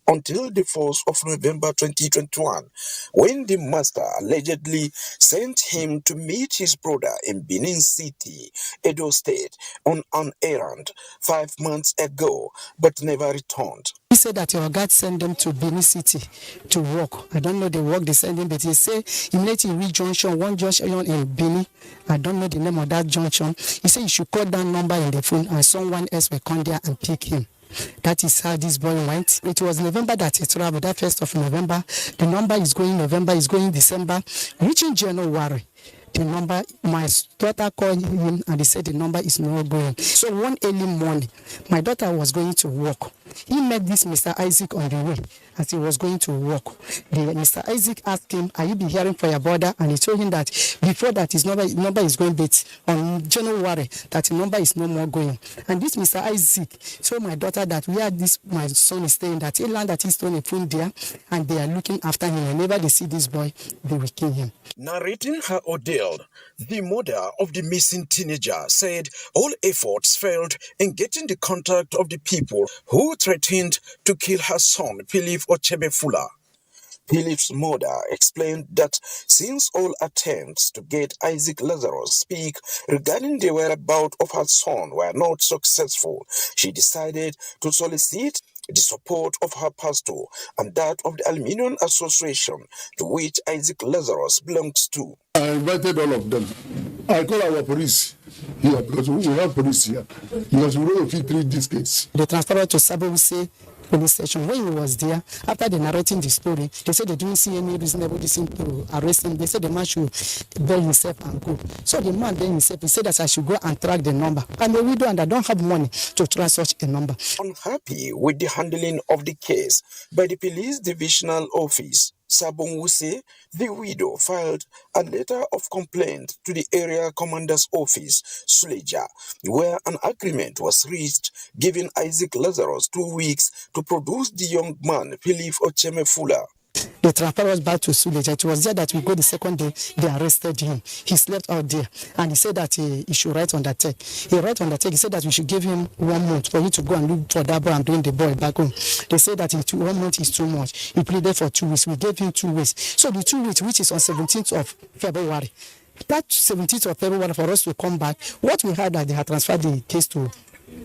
until the 1st of November 2021, when the master allegedly sent him to meet his brother in Benin City, Edo State, on an errand 5 months ago, but never returned. He said that your guard sent them to Benin City to work. I don't know the work they sent him, but he said immediately he reached junction, one junction in Benin. I don't know the name of that junction. He said you should call that number in the phone and someone else will come there and pick him. That is how this boy went. It was November that he traveled, that 1st of November. The number is going November, is going December, reaching January. The number, my daughter called him and he said the number is not going. So one early morning, my daughter was going to work. He met this Mr. Isaac on the way as he was going to work. Mr. Isaac asked him, are you be hearing for your brother? And he told him that before that his number is going, but on January that the number is no more going. And this Mr. Isaac told my daughter that where this my son is staying, that he learned that he's doing a phone there and they are looking after him. Whenever they see this boy, they will kill him. Narrating her ordeal, the mother of the missing teenager said all efforts failed in getting the contact of the people who threatened to kill her son, Philip Ochemefula. Philip's mother explained that since all attempts to get Isaac Lazarus speak regarding the whereabouts of her son were not successful, she decided to solicit the support of her pastor and that of the Aluminium Association to which Isaac Lazarus belongs to. I invited all of them. I call our police here because we have police here because we don't fit treat this case. They transferred to Bamise police station. When he was there, after they narrating the story, they said they didn't see any reasonable reason to arrest him. They said the man should bail himself and go. So the man bailed himself. He said that I should go and track the number. I'm a widow and I don't have money to track such a number. Unhappy with the handling of the case by the police divisional office, Sabonwuse, the widow, filed a letter of complaint to the area commander's office, Suleja, where an agreement was reached giving Isaac Lazarus 2 weeks to produce the young man, Philip Ochemefula. They transferred us back to Suleja. It was there that we go the second day, they arrested him. He slept out there and he said that he should write on the check. He wrote on the check, he said that we should give him 1 month for him to go and look for that boy and bring the boy back home. They said that 1 month is too much. He pleaded for 2 weeks. We gave him 2 weeks. So the 2 weeks, which is on 17th of February, that 17th of February for us to come back, what we heard that they had transferred the case to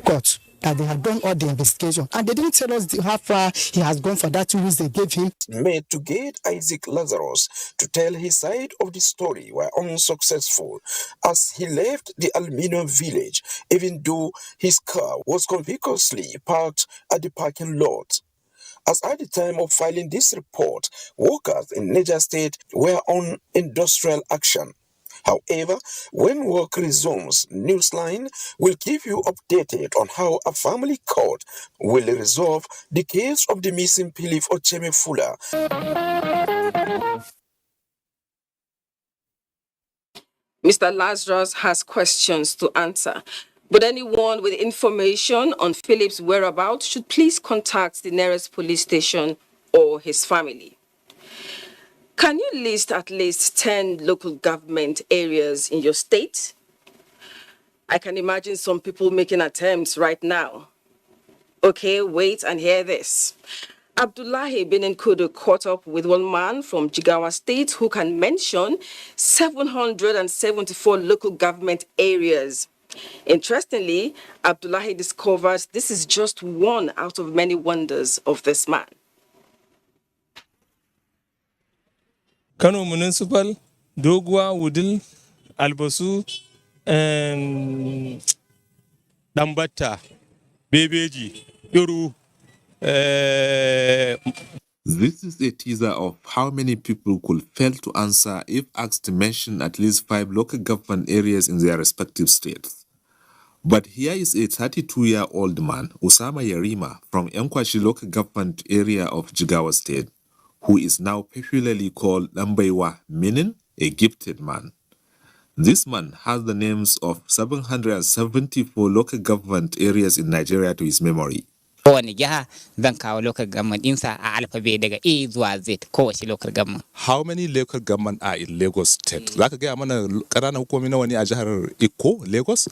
court, that they had done all the investigation, and they didn't tell us how far he has gone for that 2 weeks they gave him. Made to get Isaac Lazarus to tell his side of the story were unsuccessful as he left the Aluminium village, even though his car was conspicuously parked at the parking lot. As at the time of filing this report, workers in Niger State were on industrial action. However, when work resumes, Newsline will keep you updated on how a family court will resolve the case of the missing Philip Ochemefula. Mr. Lazarus has questions to answer, but anyone with information on Philip's whereabouts should please contact the nearest police station or his family. Can you list at least 10 local government areas in your state? I can imagine some people making attempts right now. Okay, wait and hear this. Abdullahi Benenkudu caught up with one man from Jigawa State who can mention 774 local government areas. Interestingly, Abdullahi discovers this is just one out of many wonders of this man. Kano Municipal, Dogwa, Wudil, Albasu, Dambata, Bebeji, Yoru. This is a teaser of how many people could fail to answer if asked to mention at least 5 local government areas in their respective states. But here is a 32-year-old man, Usama Yarima, from Enkwashi local government area of Jigawa State, who is now popularly called Lambaiwa, meaning a gifted man. This man has the names of 774 local government areas in Nigeria to his memory. kowane jiha zan kawo local government ɗinsa a alphabet daga A zuwa Z kowace local government. How many local government are in Lagos State? Za ka gaya mana ƙananan hukumomi nawa ne a jihar Iko, Lagos?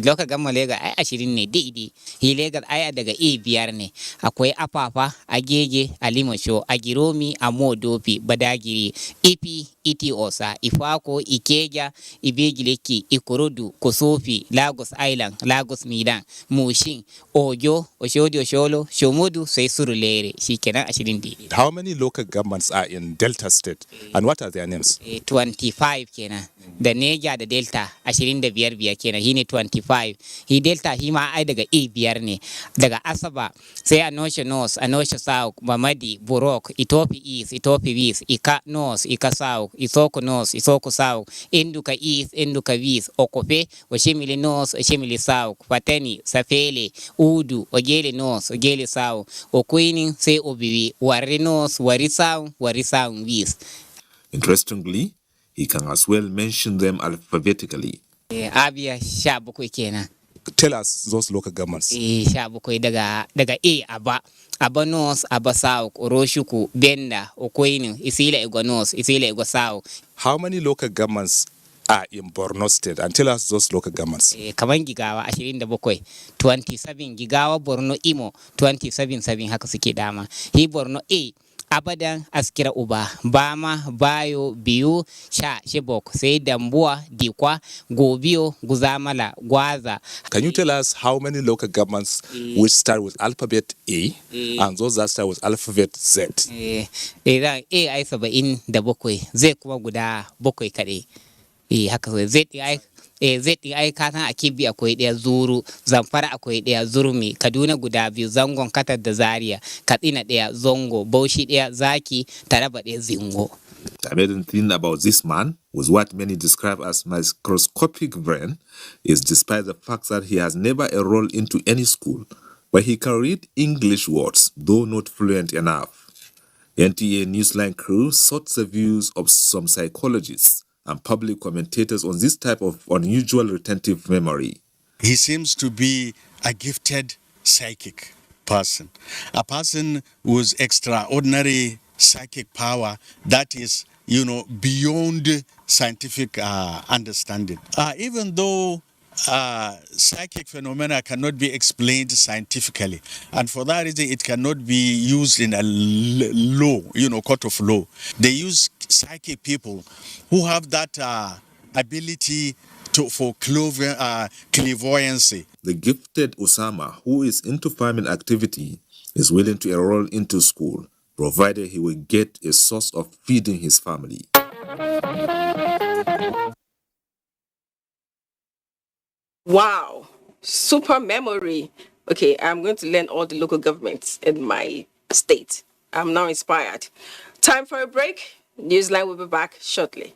Local government Lagos ai 20 ne daidai. Hi Lagos ai daga A 5 ne. Akwai Apapa, Agege, Alimosho, Agiromi, Amodopi, Badagiri, Ipi, Iti Osa, Ifako, Ikeja, Ibejileki, Ikorodu, Kosofi, Lagos Island, Lagos Milan, Mushin, Ojo, Oshodi Osholo, Shomodu, sai Surulere. Shikenan 20. How many local governments are in Delta State and what are their names? 25 kenan. Da Neja da Delta 25 kenan. Shine 25. Hi Delta hi ma ai daga A5 ne. Daga Asaba sai Anosho North, Anosho South, Mamadi, Burok, Itopi East, Itopi West, Ika North, Ika South, Isoko North, Isoko South, Enduka East, Enduka West, Okope, Oshimili North, Oshimili South, Pateni, Safele, Udu, Ogele North, Ogele South, Okwini, sai Obiwi, Wari North, Wari South, Wari South West. Interestingly, he can as well mention them alphabetically. Abia 17 kenan. Tell us those local governments. 17 daga A Aba North, Aba South, Oroshuku, Benda, Okoini, Isila Ego North, Isila Ego South. How many local governments are in Borno State? And tell us those local governments. Kaman Jigawa 27, 27 Jigawa, Borno Imo 27 haka suke dama. Hi Borno A Abadan, Askira Uba, Bama, Bayo, Biu, Shebok, say Dambua, Dikwa, Gobio, Guzamala, Gwaza. Can you tell us how many local governments which start with alphabet A and those that start with alphabet Z? A ai 77, Z kuma guda 7 kadai. Haka Z ai ka san a Kebbi akwai ɗaya Zuru, Zamfara akwai ɗaya Zurmi, Kaduna guda 2, Zangon Katar da Zaria, Katsina ɗaya Zongo, Bauchi ɗaya Zaki, Taraba ɗaya Zingo. The amazing thing about this man was what many describe as microscopic brain is despite the fact that he has never enrolled into any school, but he can read English words, though not fluent enough. NTA Newsline crew sought the views of some psychologists and public commentators on this type of unusual retentive memory. He seems to be a gifted psychic person, a person with extraordinary psychic power that is, beyond scientific understanding. Even though psychic phenomena cannot be explained scientifically, and for that reason it cannot be used in a law, court of law. They use psychic people who have that ability for clairvoyancy. The gifted Osama, who is into farming activity, is willing to enroll into school, provided he will get a source of feeding his family. Wow, super memory. Okay, I'm going to learn all the local governments in my state. I'm now inspired. Time for a break. Newsline will be back shortly.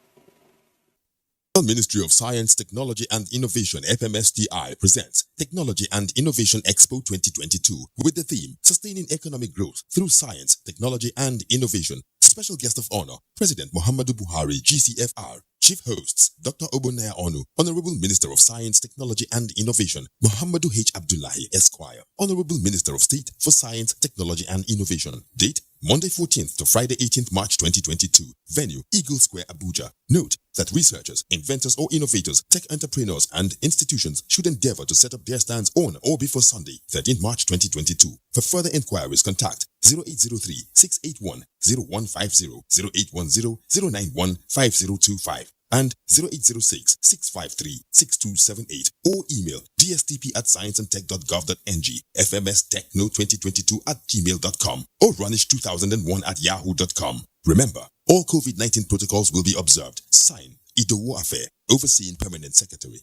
Ministry of Science, Technology and Innovation, FMSTI, presents Technology and Innovation Expo 2022 with the theme Sustaining Economic Growth Through Science, Technology and Innovation. Special guest of honor, President Muhammadu Buhari, GCFR. Chief hosts, Dr. Obonaya Onu, Honorable Minister of Science, Technology and Innovation, Muhammadu H. Abdullahi, Esquire, Honorable Minister of State for Science, Technology and Innovation. Date, Monday 14th to Friday 18th March 2022. Venue, Eagle Square, Abuja. Note that researchers, inventors or innovators, tech entrepreneurs and institutions should endeavor to set up their stands on or before Sunday, 13th March 2022. For further inquiries, contact 0803-681-0150, 0810-091-5025. and 0806-653-6278 or email dstp@scienceandtech.gov.ng, fmstechno2022@gmail.com or runish2001@yahoo.com. Remember, all COVID-19 protocols will be observed. Sign, Idowu Afe, Overseeing Permanent Secretary.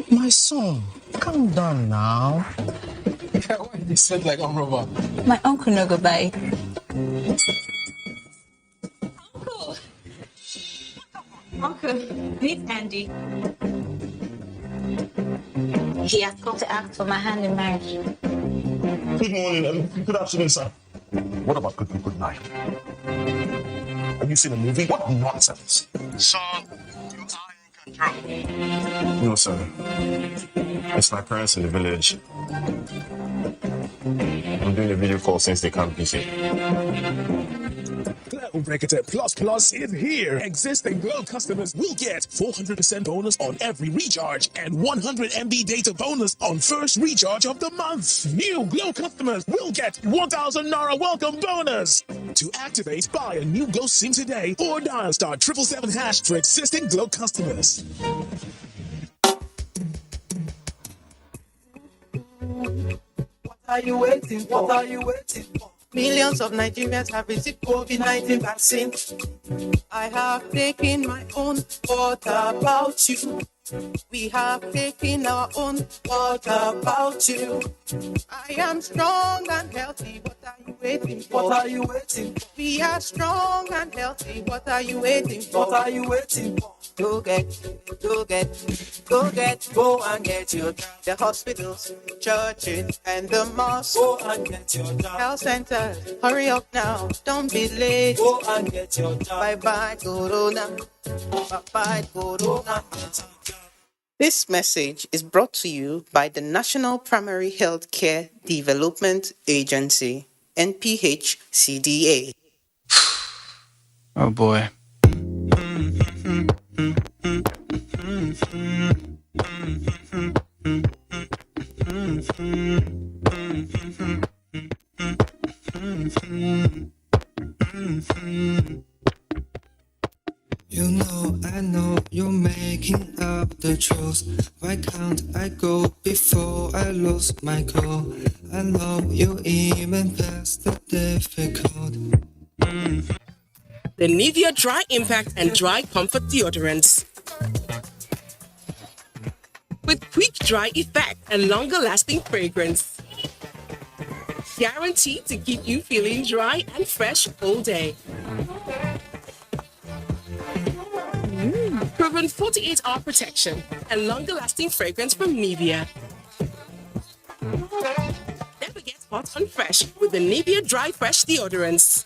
My son, calm down now. Why do you sound like I'm robber? My uncle no go by. Uncle, meet Andy. He has come to ask for my hand in marriage. Good morning and good afternoon, sir. What about good night? Have you seen a movie? What nonsense. Son, you are in control. No, sir. It's my parents in the village. I'm doing a video call since they can't be seen. Glow Bricketed Plus is here. Existing Glow customers will get 400% bonus on every recharge and 100 MB data bonus on first recharge of the month. New Glow customers will get 1,000 Naira welcome bonus. To activate, buy a new Glow SIM today or dial *777# for existing Glow customers. What are you waiting for? What are you waiting for? Millions of Nigerians have received COVID-19 vaccine. I have taken my own. What about you? We have taken our own. What about you? I am strong and healthy. What are you waiting for? What are you waiting for? We are strong and healthy. What are you waiting for? What are you waiting for? Go and get your job. The hospitals, churches, and the mosques. Go and get your job. Health centers, hurry up now. Don't be late. Go and get your job. Bye-bye, Corona. Bye-bye, Corona. This message is brought to you by the National Primary Healthcare Development Agency, NPHCDA. Oh boy. You know, I know you're making up the truth. Why can't I go before I lose my cool? I know you even passed the difficult. The Nivea Dry Impact and Dry Comfort Deodorants. With quick dry effect and longer lasting fragrance. Guaranteed to keep you feeling dry and fresh all day. Proven 48-hour protection and longer lasting fragrance from Nivea. Never get hot and fresh with the Nivea Dry Fresh Deodorants.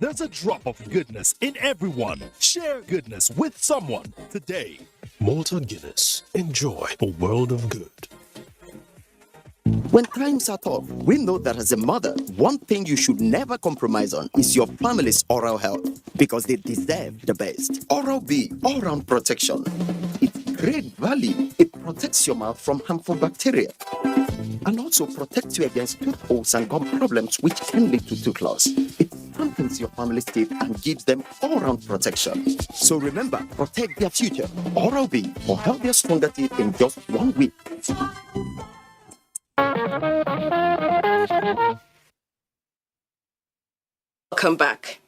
There's a drop of goodness in everyone. Share goodness with someone today. Malta Guinness. Enjoy a world of good. When times are tough, we know that as a mother, one thing you should never compromise on is your family's oral health because they deserve the best. Oral-B, all-round protection. It's great value. It protects your mouth from harmful bacteria and also protects you against tooth holes and gum problems which can lead to tooth loss. It strengthens your family's teeth and gives them all-round protection. So remember, protect their future. Oral-B for healthier, stronger teeth in just 1 week. Welcome back.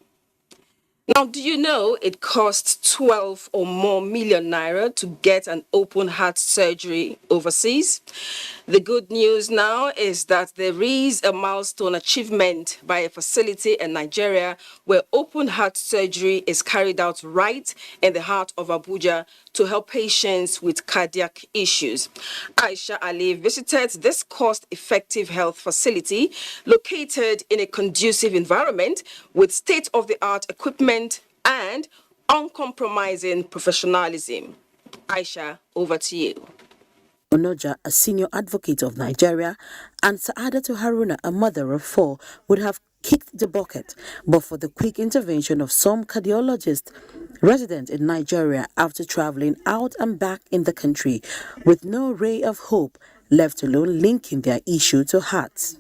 Now, do you know it costs 12 or more million naira to get an open heart surgery overseas? The good news now is that there is a milestone achievement by a facility in Nigeria where open heart surgery is carried out right in the heart of Abuja to help patients with cardiac issues. Aisha Ali visited this cost-effective health facility located in a conducive environment with state-of-the-art equipment and uncompromising professionalism. Aisha, over to you. Onoja, a senior advocate of Nigeria, and Sa'adatu Haruna, a mother of 4, would have kicked the bucket, but for the quick intervention of some cardiologists resident in Nigeria after traveling out and back in the country with no ray of hope, left alone linking their issue to hearts.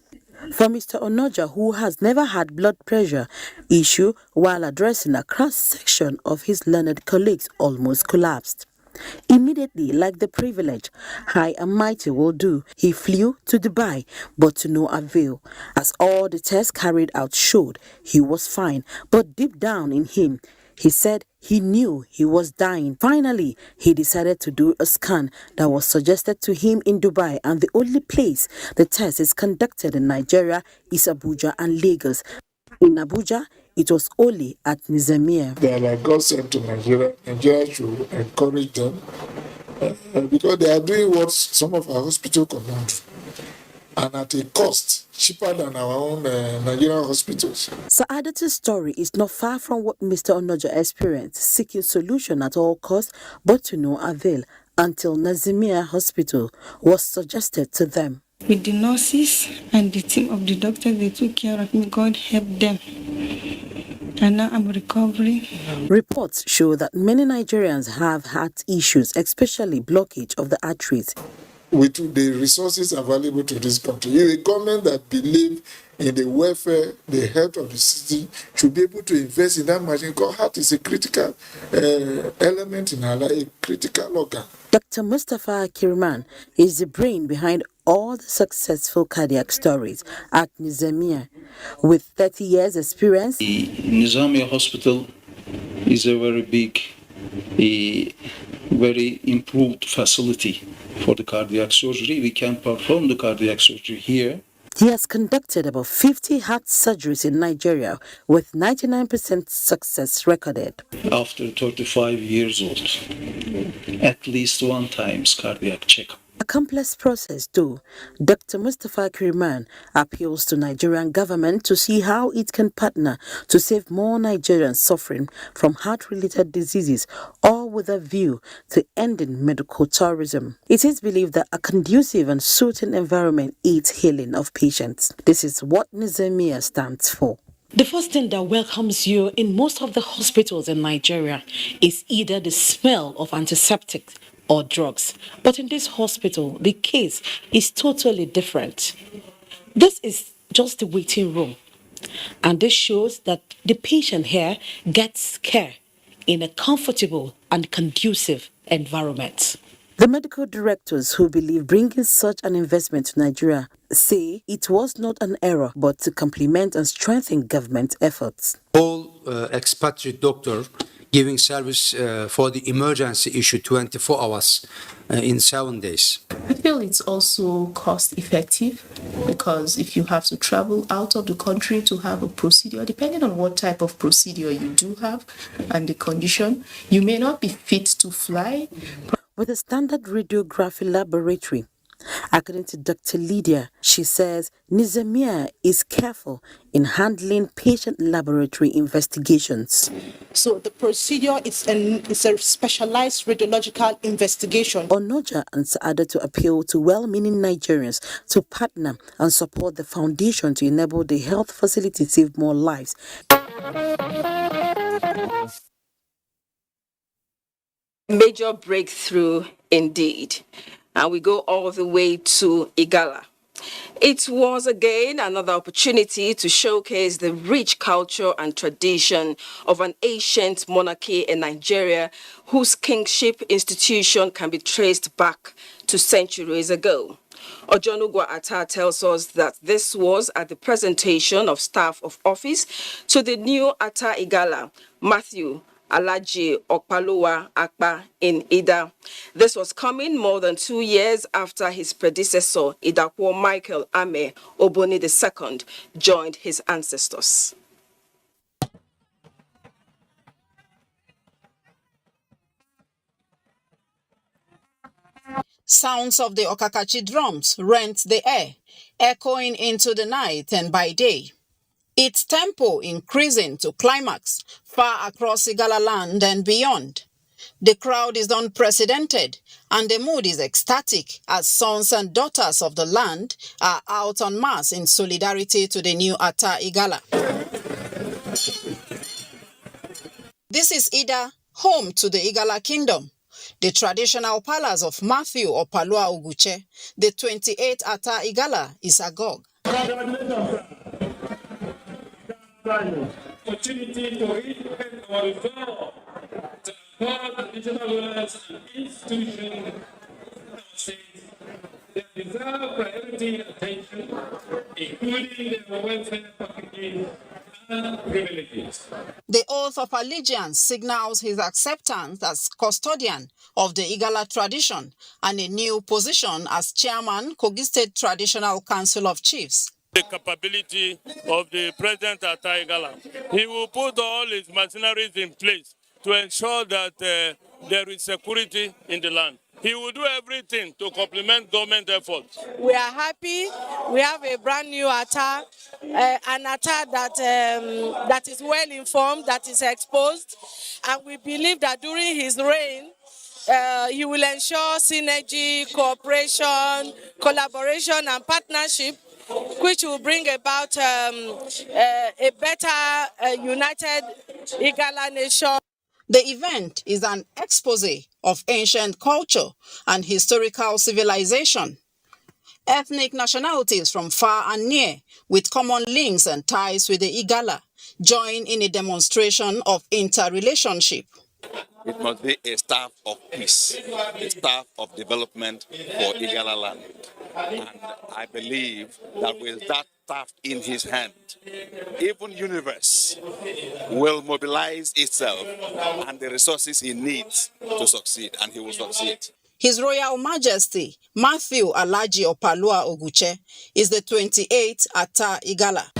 For Mr. Onoja, who has never had blood pressure issue while addressing a cross-section of his learned colleagues, almost collapsed. Immediately, like the privilege high and mighty will do, he flew to Dubai, but to no avail. As all the tests carried out showed, he was fine, but deep down in him, he said he knew he was dying. Finally, he decided to do a scan that was suggested to him in Dubai, and the only place the test is conducted in Nigeria is Abuja and Lagos. In Abuja, it was only at Nizamiya. They are like God sent to Nigeria. Nigeria should encourage them because they are doing what some of our hospitals cannot do, and at a cost cheaper than our own Nigerian hospitals. Sa'adatu's story is not far from what Mr. Onoja experienced, seeking solution at all costs, but to no avail, until Nizamiya Hospital was suggested to them. With the nurses and the team of the doctors, they took care of me. God helped them. And now I'm recovering. Reports show that many Nigerians have heart issues, especially blockage of the arteries. With the resources available to this country, a government that believes in the welfare, the health of the city, should be able to invest in that machine, because heart is a critical element in our life, a critical organ. Dr. Mustafa Kirman is the brain behind all the successful cardiac stories at Nizamiya. With 30 years experience, the Nizamiya Hospital is a very big, very improved facility for the cardiac surgery. We can perform the cardiac surgery here. He has conducted about 50 heart surgeries in Nigeria with 99% success recorded. After 35 years old, at least one times cardiac checkup. A complex process too. Dr. Mustafa Kirman appeals to Nigerian government to see how it can partner to save more Nigerians suffering from heart-related diseases, all with a view to ending medical tourism. It is believed that a conducive and suiting environment aids healing of patients. This is what Nizamiya stands for. The first thing that welcomes you in most of the hospitals in Nigeria is either the smell of antiseptic or drugs. But in this hospital, the case is totally different. This is just the waiting room. And this shows that the patient here gets care in a comfortable and conducive environment. The medical directors who believe bringing such an investment to Nigeria say it was not an error but to complement and strengthen government efforts. All expatriate doctor giving service for the emergency issue 24 hours in 7 days. I feel it's also cost effective because if you have to travel out of the country to have a procedure, depending on what type of procedure you do have and the condition, you may not be fit to fly. With a standard radiography laboratory, according to Dr. Lydia, she says Nizamia is careful in handling patient laboratory investigations. So the procedure is a specialized radiological investigation. Onoja and Saada to appeal to well-meaning Nigerians to partner and support the foundation to enable the health facility to save more lives. Major breakthrough indeed. And we go all the way to Igala. It was again another opportunity to showcase the rich culture and tradition of an ancient monarchy in Nigeria whose kingship institution can be traced back to centuries ago. Ojonugwa Attah tells us that this was at the presentation of staff of office to the new Attah Igala, Matthew Alaji Okpalowa Akpa in Ida. This was coming more than 2 years after his predecessor, Idakwo Michael Ame Oboni II, joined his ancestors. Sounds of the Okakachi drums rent the air, echoing into the night and by day. Its tempo increasing to climax far across Igala land and beyond. The crowd is unprecedented and the mood is ecstatic as sons and daughters of the land are out en masse in solidarity to the new Attah Igala. This is Ida, home to the Igala kingdom. The traditional palace of Matthew Opalua Oguche, the 28th Attah Igala, is agog. Opportunity to reopen our resolve to support the regional rulers and institutions that deserve priority attention, including their welfare packages and privileges. The oath of allegiance signals his acceptance as custodian of the Igala tradition and a new position as chairman, Kogi State Traditional Council of Chiefs. The capability of the President Attah Igala. He will put all his mercenaries in place to ensure that there is security in the land. He will do everything to complement government efforts. We are happy. We have a brand new Attah, an Attah that is well informed, that is exposed, and we believe that during his reign, he will ensure synergy, cooperation, collaboration, and partnership, which will bring about a better united Igala nation. The event is an expose of ancient culture and historical civilization. Ethnic nationalities from far and near, with common links and ties with the Igala, join in a demonstration of interrelationship. It must be a staff of peace, a staff of development for Igala land. And I believe that with that staff in his hand, even universe will mobilize itself and the resources he needs to succeed, and he will succeed. His Royal Majesty Matthew Alaji Opalua Oguche is the 28th Attah Igala.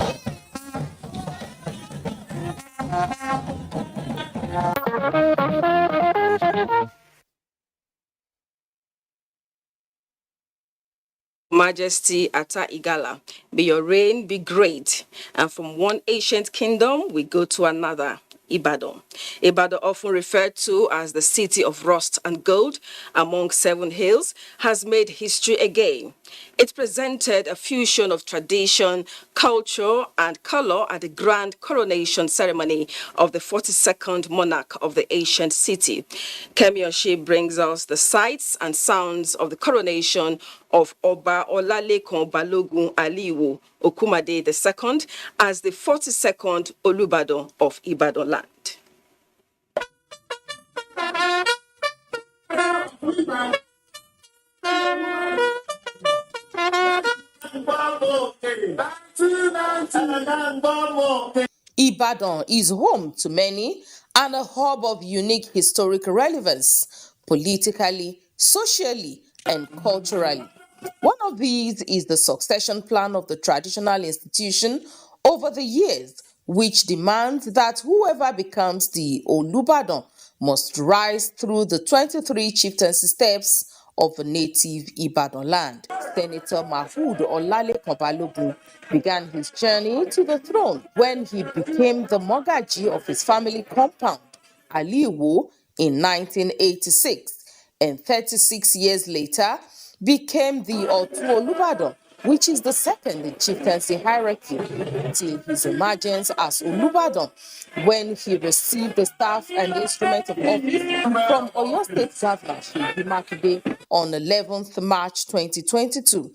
Majesty Attah Igala, may your reign be great. And from one ancient kingdom, we go to another. Ibadan. Ibadan, often referred to as the city of rust and gold among 7 hills, has made history again. It presented a fusion of tradition, culture, and color at the grand coronation ceremony of the 42nd monarch of the ancient city. Kemiyoshi brings us the sights and sounds of the coronation of Oba Olalekan Balogun Aliwo Okumade II as the 42nd Olubadan of Ibadan land. Ibadan is home to many and a hub of unique historic relevance, politically, socially, and culturally. One of these is the succession plan of the traditional institution over the years, which demands that whoever becomes the Olubadan must rise through the 23 chieftaincy steps of the native Ibadan land. Senator Mahood Olalekan Balogun began his journey to the throne when he became the Mogaji of his family compound, Aliwo, in 1986, and 36 years later became the Otun Olubadan, which is the second chieftaincy hierarchy, till his emergence as Olubadan when he received the staff and instrument of office from Oyo State Governor Seyi Makinde on 11th March 2022,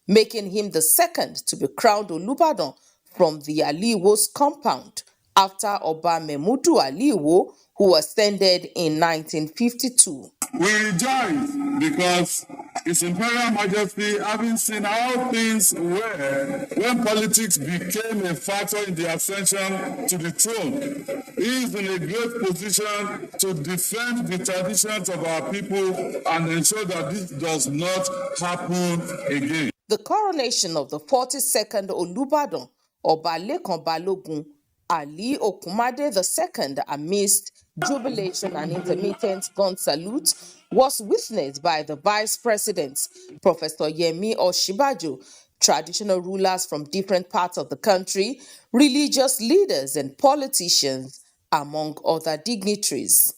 making him the second to be crowned Olubadan from the Aliwo's compound after Oba Memudu Aliwo, who ascended in 1952. We rejoice because His Imperial Majesty, having seen how things were when politics became a factor in the ascension to the throne, he is in a great position to defend the traditions of our people and ensure that this does not happen again. The coronation of the 42nd Olubadan, Oba Lekan Balogun Ali Okumade II, amidst jubilation and intermittent gun salute, was witnessed by the Vice President, Professor Yemi Oshibajo, traditional rulers from different parts of the country, religious leaders and politicians, among other dignitaries.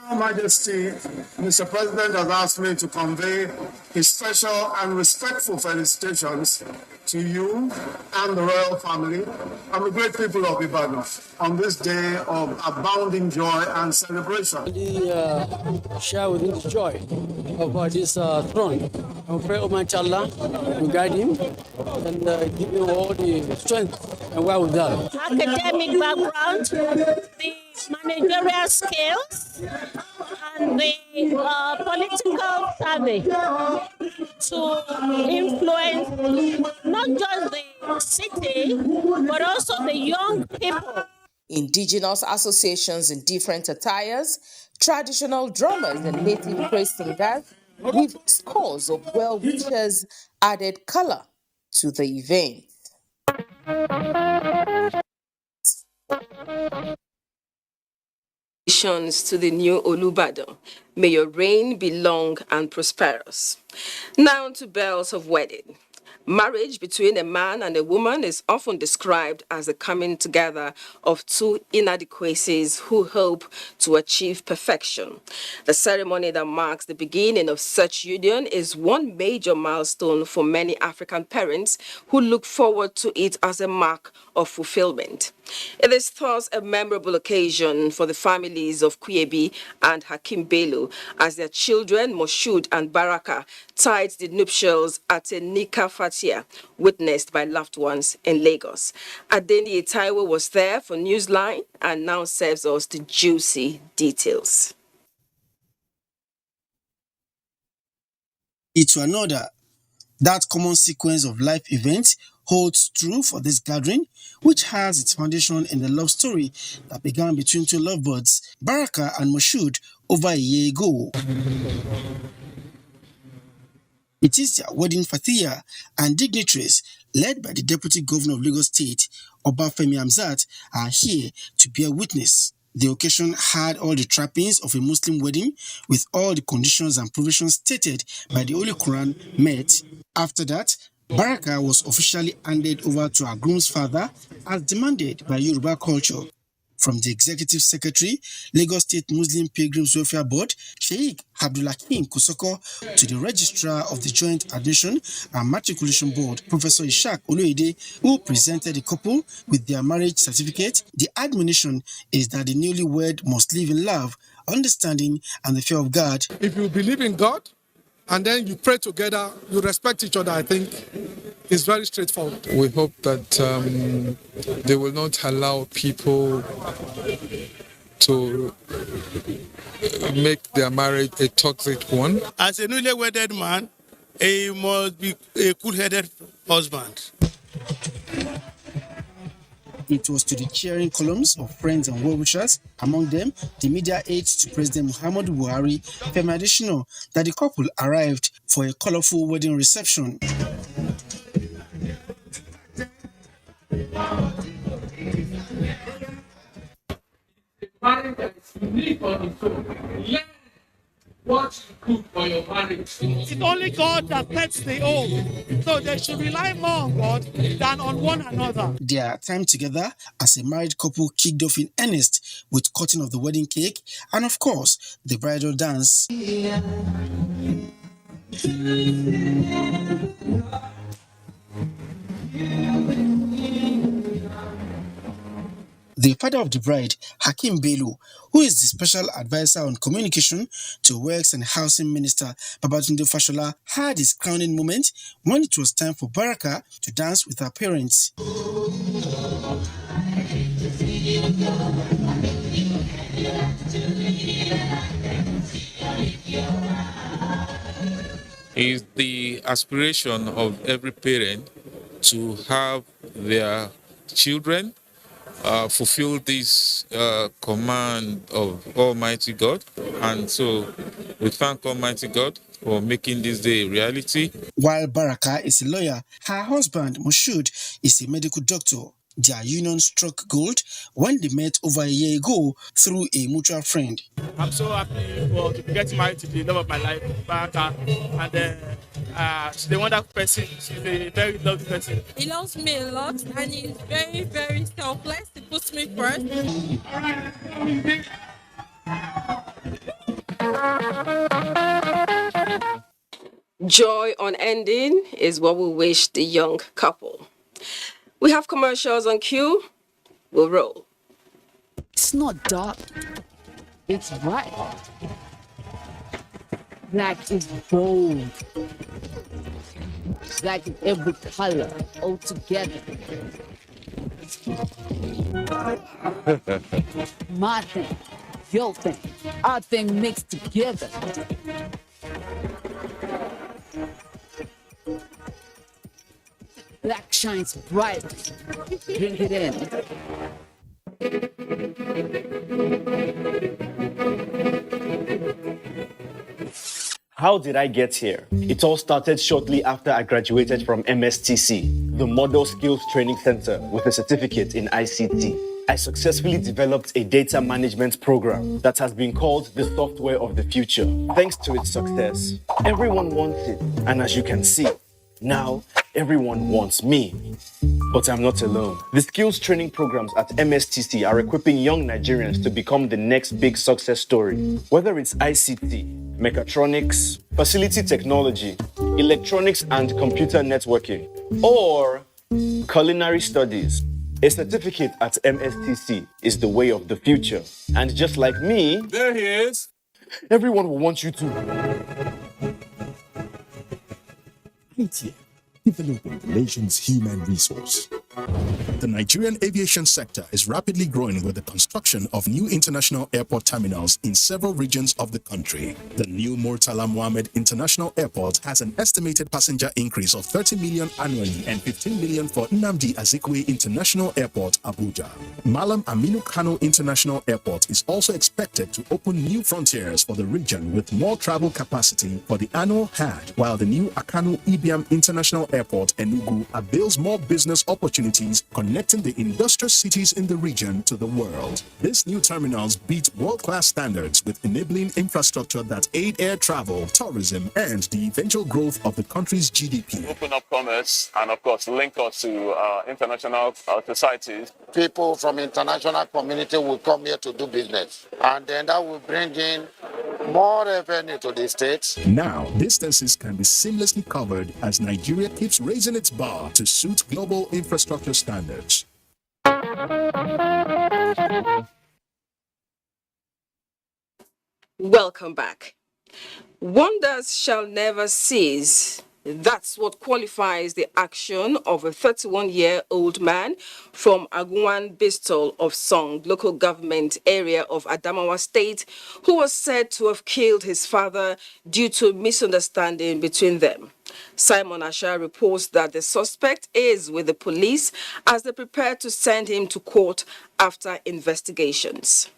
Your Majesty, Mr. President has asked me to convey his special and respectful felicitations to you and the royal family and the great people of Ibadan on this day of abounding joy and celebration. Share with him the joy of this throne. I pray Almighty Allah to guide him and give him all the strength and wherewithal. Academic background, the managerial skills, and the political savvy to influence not just the city, but also the young people. Indigenous associations in different attires, traditional drummers and native praise singers with scores of well-wishers added color to the event. To the new Olubadan. May your reign be long and prosperous. Now to bells of wedding. Marriage between a man and a woman is often described as the coming together of two inadequacies who hope to achieve perfection. The ceremony that marks the beginning of such union is one major milestone for many African parents who look forward to it as a mark of fulfillment. It is thus a memorable occasion for the families of Kwebi and Hakim Bello as their children Moshood and Baraka tied the nuptials at a Nika Fatia, witnessed by loved ones in Lagos. Adeni Taiwo was there for Newsline and now serves us the juicy details. To another, that common sequence of life events holds true for this gathering, which has its foundation in the love story that began between two lovebirds, Baraka and Moshood, over a year ago. It is their wedding fatia and dignitaries, led by the Deputy Governor of Lagos State, Obafemi Hamzat, are here to bear witness. The occasion had all the trappings of a Muslim wedding, with all the conditions and provisions stated by the Holy Quran met. After that, Baraka was officially handed over to her groom's father as demanded by Yoruba culture. From the Executive Secretary, Lagos State Muslim Pilgrims Welfare Board, Sheikh Abdulhakeem Kosoko, to the Registrar of the Joint Admission and Matriculation Board, Professor Ishaq Oloide, who presented the couple with their marriage certificate. The admonition is that the newlywed must live in love, understanding, and the fear of God. If you believe in God, and then you pray together, you respect each other, I think it's very straightforward. We hope that they will not allow people to make their marriage a toxic one. As a newly wedded man, he must be a cool-headed husband. It was to the cheering columns of friends and well-wishers, among them the media aides to President Muhammadu Buhari, Femi Adesina, that the couple arrived for a colorful wedding reception. What you cook for your marriage? It's only God that sets the home. So they should rely more on God than on one another. Their time together as a married couple kicked off in earnest with cutting of the wedding cake and, of course, the bridal dance. The father of the bride, Hakim Bello, who is the special advisor on communication to Works and Housing Minister Babatunde Fashola, had his crowning moment when it was time for Baraka to dance with her parents. It's the aspiration of every parent to have their children fulfill this command of Almighty God. And so we thank Almighty God for making this day a reality. While Baraka is a lawyer, her husband, Moshood, is a medical doctor. Their union struck gold when they met over a year ago through a mutual friend. I'm so happy to get married to the love of my life, Baraka. And she's a wonderful person. She's a very lovely person. He loves me a lot and he's very, very selfless. He puts me first. Joy unending is what we wish the young couple. We have commercials on cue. We'll roll. It's not dark. It's bright. Black is bold. Black is every color all together. My thing, your thing, our thing mixed together. Black shines bright. Bring it in. How did I get here? It all started shortly after I graduated from MSTC, the Model Skills Training Center, with a certificate in ICT. I successfully developed a data management program that has been called the software of the future. Thanks to its success, everyone wants it. And as you can see, now everyone wants me. But I'm not alone. The skills training programs at MSTC are equipping young Nigerians to become the next big success story. Whether it's ICT, mechatronics, facility technology, electronics and computer networking, or culinary studies, a certificate at MSTC is the way of the future. And just like me, there he is. Everyone will want you to. IT, developing the nation's human resource. The Nigerian aviation sector is rapidly growing with the construction of new international airport terminals in several regions of the country. The new Murtala Mohammed International Airport has an estimated passenger increase of 30 million annually and 15 million for Nnamdi Azikiwe International Airport, Abuja. Malam Aminu Kano International Airport is also expected to open new frontiers for the region with more travel capacity for the annual Hajj, while the new Akanu Ibiam International Airport, Enugu, avails more business opportunities connecting the industrial cities in the region to the world. These new terminals beat world-class standards with enabling infrastructure that aid air travel, tourism, and the eventual growth of the country's GDP. Open up commerce and, of course, link us to international societies. People from international community will come here to do business, and then that will bring in more revenue to the states. Now, distances can be seamlessly covered as Nigeria keeps raising its bar to suit global infrastructure standards. Welcome back. Wonders shall never cease. That's what qualifies the action of a 31-year-old man from Aguan Bistol of Song, local government area of Adamawa State, who was said to have killed his father due to a misunderstanding between them. Simon Asha reports that the suspect is with the police as they prepare to send him to court after investigations.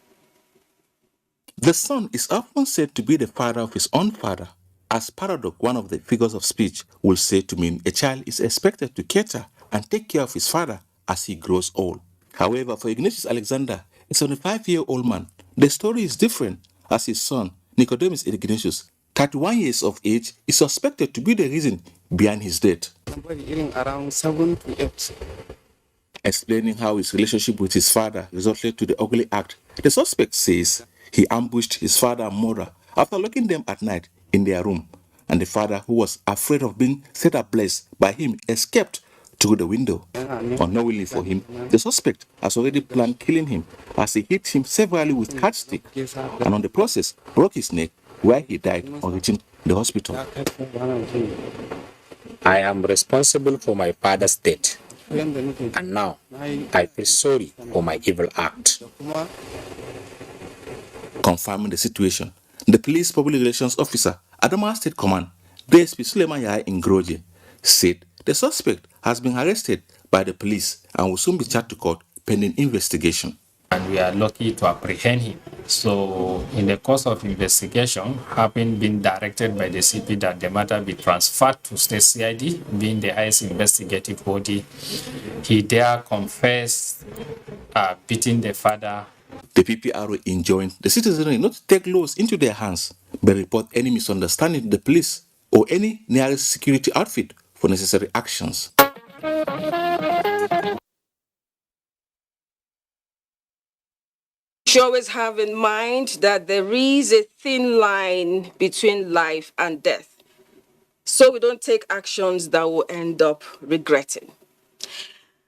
The son is often said to be the father of his own father. As paradox, one of the figures of speech will say to mean a child is expected to cater and take care of his father as he grows old. However, for Ignatius Alexander, a 75-year-old man, the story is different as his son, Nicodemus Ignatius, 31 years of age, is suspected to be the reason behind his death. Around 7 to 8. Explaining how his relationship with his father resulted to the ugly act, the suspect says he ambushed his father and mother after locking them at night in their room, and the father, who was afraid of being set ablaze by him, escaped through the window. Unknowingly for him, the suspect has already planned killing him as he hit him severely with catchstick and on the process broke his neck, where he died on reaching the hospital. I am responsible for my father's death, and now I feel sorry for my evil act. Confirming the situation, the police public relations officer at the Adamawa State Command, DSP Suleiman Yahya Ingroje, said the suspect has been arrested by the police and will soon be charged to court pending investigation. And we are lucky to apprehend him. So, in the course of investigation, having been directed by the CP that the matter be transferred to State CID, being the highest investigative body, he there confessed beating the father. The PPRO enjoined the citizenry not to take laws into their hands, but report any misunderstanding to the police or any nearest security outfit for necessary actions. We should always have in mind that there is a thin line between life and death, so we don't take actions that will end up regretting.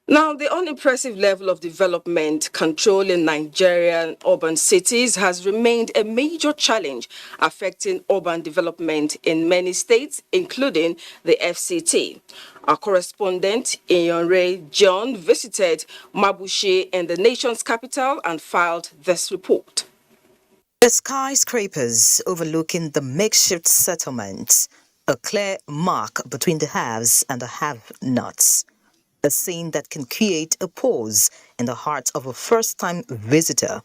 Now, the unimpressive level of development control in Nigerian urban cities has remained a major challenge affecting urban development in many states, including the FCT. Our correspondent, Iyonre John, visited Mabushi in the nation's capital and filed this report. The skyscrapers overlooking the makeshift settlements, a clear mark between the haves and the have-nots. A scene that can create a pause in the heart of a first-time visitor.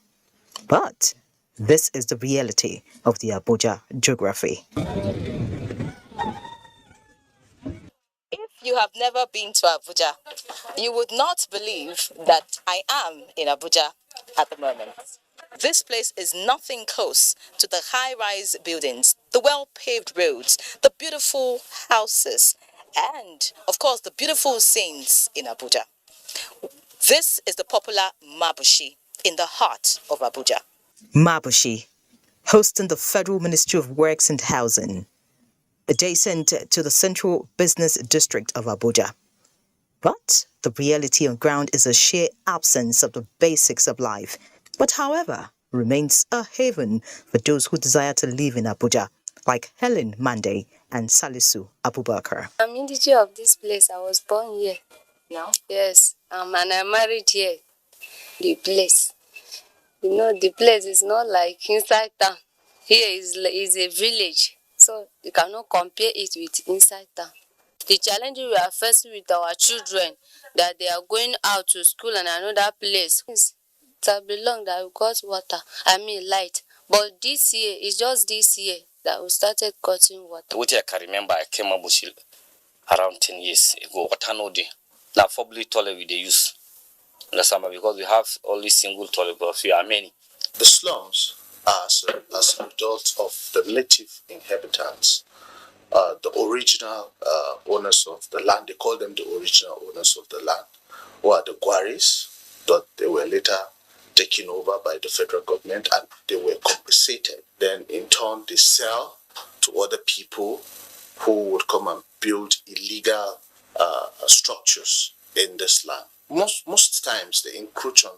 But this is the reality of the Abuja geography. If you have never been to Abuja, you would not believe that I am in Abuja at the moment. This place is nothing close to the high-rise buildings, the well-paved roads, the beautiful houses, and, of course, the beautiful scenes in Abuja. This is the popular Mabushi in the heart of Abuja. Mabushi, hosting the Federal Ministry of Works and Housing, adjacent to the Central Business District of Abuja. But the reality on ground is a sheer absence of the basics of life, but however, remains a haven for those who desire to live in Abuja, like Helen Mande and Salisu Abubakar. I'm indigenous of this place. I was born here. No? Yes, and I'm married here. The place. You know, the place is not like inside town. Here is a village. So you cannot compare it with inside town. The challenge we are facing with our children, that they are going out to school and another place. It has been long that we got water, light. But this year, it's just this year that we started cutting water. What I can remember, I came up with around 10 years ago. Water no day. Now, public toilet we they use. Understand? Because we have only single toilet, but we are many. The slums are as a result of the native inhabitants, the original owners of the land. They call them the original owners of the land, who are the Gwaris, that they were later taken over by the federal government and they were compensated. Then in turn, they sell to other people who would come and build illegal structures in this land. Most times they encroach on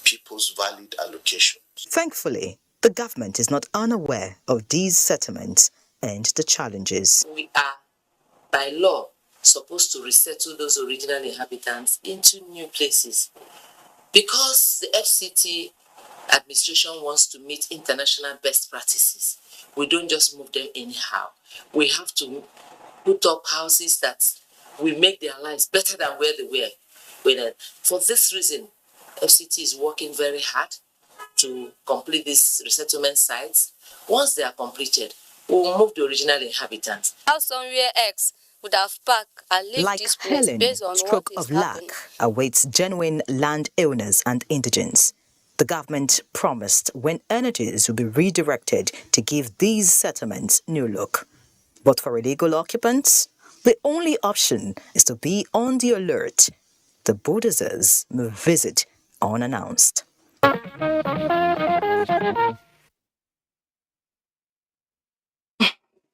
people's valid allocation. Thankfully, the government is not unaware of these settlements and the challenges. We are, by law, supposed to resettle those original inhabitants into new places. Because the FCT administration wants to meet international best practices, we don't just move them anyhow. We have to put up houses that will make their lives better than where they were. For this reason, FCT is working very hard to complete these resettlement sites. Once they are completed, we will move the original inhabitants. How somewhere else would have packed and leave Like this place Helen, based on what stroke is of luck happening. awaits genuine land owners and indigents. The government promised when energies will be redirected to give these settlements new look. But for illegal occupants, the only option is to be on the alert. The bulldozers may visit unannounced.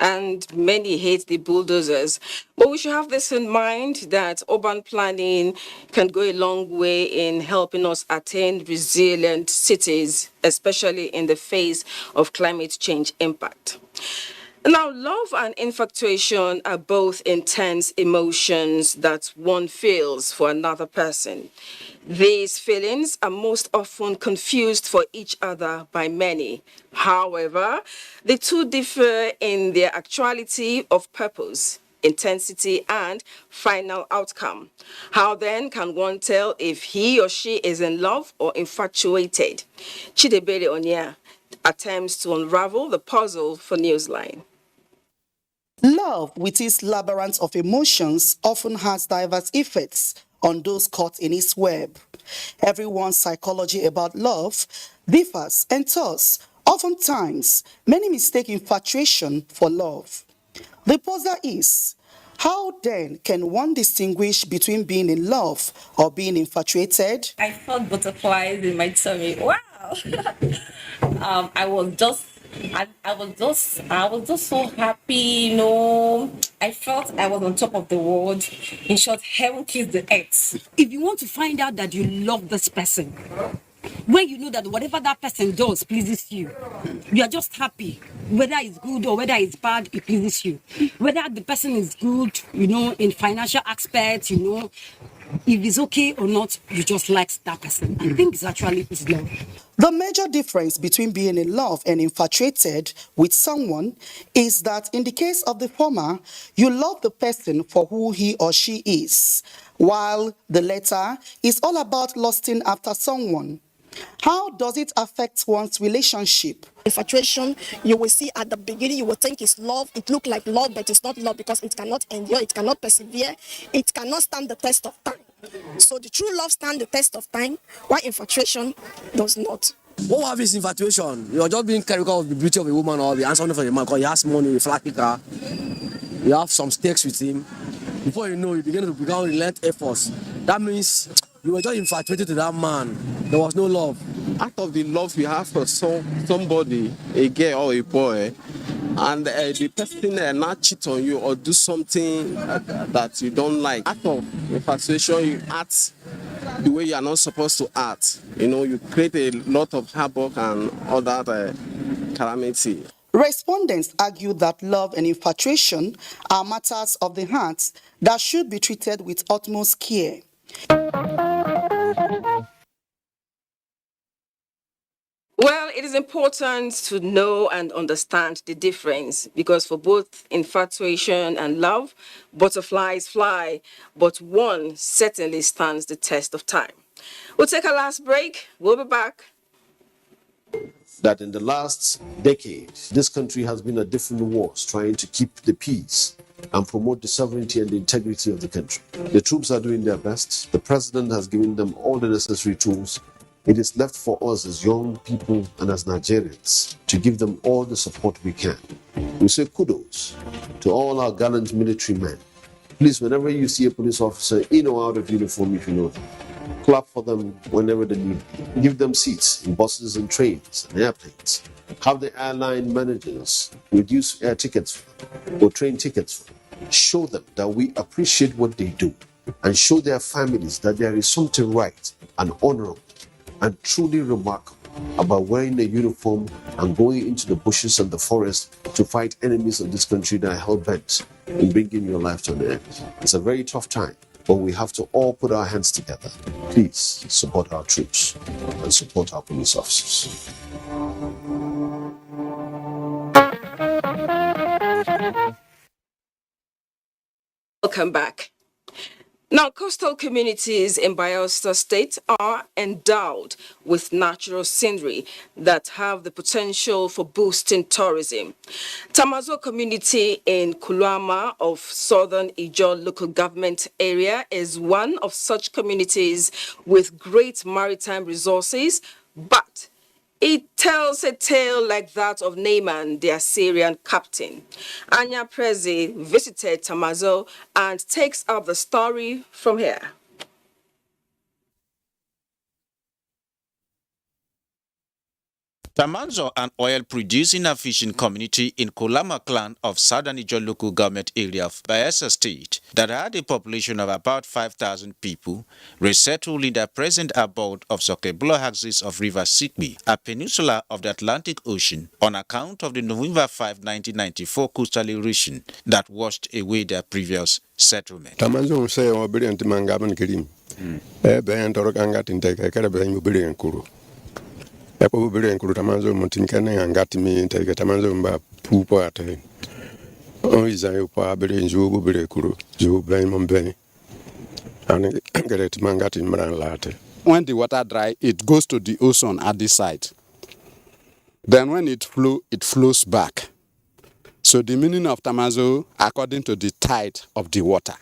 And many hate the bulldozers. But we should have this in mind that urban planning can go a long way in helping us attain resilient cities, especially in the face of climate change impact. Now, love and infatuation are both intense emotions that one feels for another person. These feelings are most often confused for each other by many. However, the two differ in their actuality of purpose, intensity, and final outcome. How then can one tell if he or she is in love or infatuated? Chidebere Onya attempts to unravel the puzzle for Newsline. Love, with its labyrinth of emotions, often has diverse effects on those caught in its web. Everyone's psychology about love differs, and thus, oftentimes, many mistake infatuation for love. The puzzle is, how then can one distinguish between being in love or being infatuated? I felt butterflies in my tummy. Wow. I was just I was just so happy, I felt I was on top of the world. In short, heaven kissed the earth. If you want to find out that you love this person, when you know that whatever that person does pleases you, you are just happy. Whether it's good or whether it's bad, it pleases you. Whether the person is good, in financial aspects, if it's okay or not, you just like that person. I think it's actually is love. The major difference between being in love and infatuated with someone is that in the case of the former, you love the person for who he or she is, while the latter is all about lusting after someone. How does it affect one's relationship? Infatuation, you will see at the beginning, you will think it's love. It looks like love, but it's not love because it cannot endure, it cannot persevere, it cannot stand the test of time. So the true love stands the test of time, while infatuation does not. What have is infatuation? You're just being carried of the beauty of a woman or the handsome of a man because he has money, a flashy car, you have some stakes with him. Before you know, you begin to become relent efforts. That means you were just infatuated to that man. There was no love. Out of the love you have for somebody, a girl or a boy, and the person not cheat on you or do something that you don't like, out of infatuation, you act the way you are not supposed to act. You create a lot of havoc and all that calamity. Respondents argue that love and infatuation are matters of the heart that should be treated with utmost care. Well, it is important to know and understand the difference because for both infatuation and love, butterflies fly, but one certainly stands the test of time. We'll take a last break. We'll be back. That in the last decade, this country has been at different wars trying to keep the peace and promote the sovereignty and the integrity of the country. The troops are doing their best. The president has given them all the necessary tools. It is left for us as young people and as Nigerians to give them all the support we can. We say kudos to all our gallant military men. Please, whenever you see a police officer in or out of uniform, if you know them, clap for them whenever they need. Give them seats in buses and trains and airplanes. Have the airline managers reduce air tickets for them or train tickets for them. Show them that we appreciate what they do and show their families that there is something right and honorable and truly remarkable about wearing a uniform and going into the bushes and the forest to fight enemies of this country that are hell-bent in bringing your life to an end. It's a very tough time, but we have to all put our hands together. Please support our troops and support our police officers. Welcome back. Now, coastal communities in Bayelsa State are endowed with natural scenery that have the potential for boosting tourism. Tamazo community in Kulama of Southern Ijaw local government area is one of such communities with great maritime resources, but it tells a tale like that of Naaman, the Assyrian captain. Anya Prezi visited Tamazo and takes up the story from here. Tamazo, an oil-producing and fishing community in Kolama clan of Southern Ijaw local government area of Bayelsa State that had a population of about 5,000 people, resettled in the present abode of Sokeblo axis of River Sikbi, a peninsula of the Atlantic Ocean, on account of the November 5, 1994 coastal erosion that washed away their previous settlement. Tamazo say obedient to Mangaban Kirim. Ben Torokangat in Take a caravan obedient Kuru. Epo bere nkuru Tamazo muntinkane angati mi take Tamazo mba pupo ate. O izayo pa bere njubu bere kuru. Ju ben mombe. And get mangati mran late. When the water dry, it goes to the ocean at this side. Then when it flows back. So the meaning of Tamazo according to the tide of the water.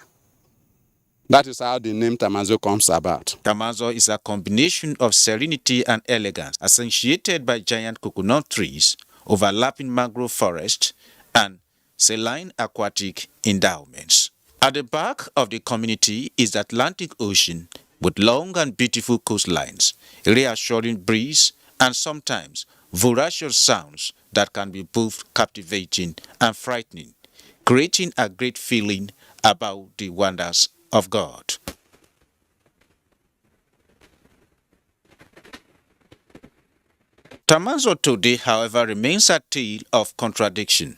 That is how the name Tamazo comes about. Tamazo is a combination of serenity and elegance, accentuated by giant coconut trees, overlapping mangrove forest, and saline aquatic endowments. At the back of the community is the Atlantic Ocean, with long and beautiful coastlines, a reassuring breeze, and sometimes voracious sounds that can be both captivating and frightening, creating a great feeling about the wonders of God. Tamazo today, however, remains a tale of contradiction,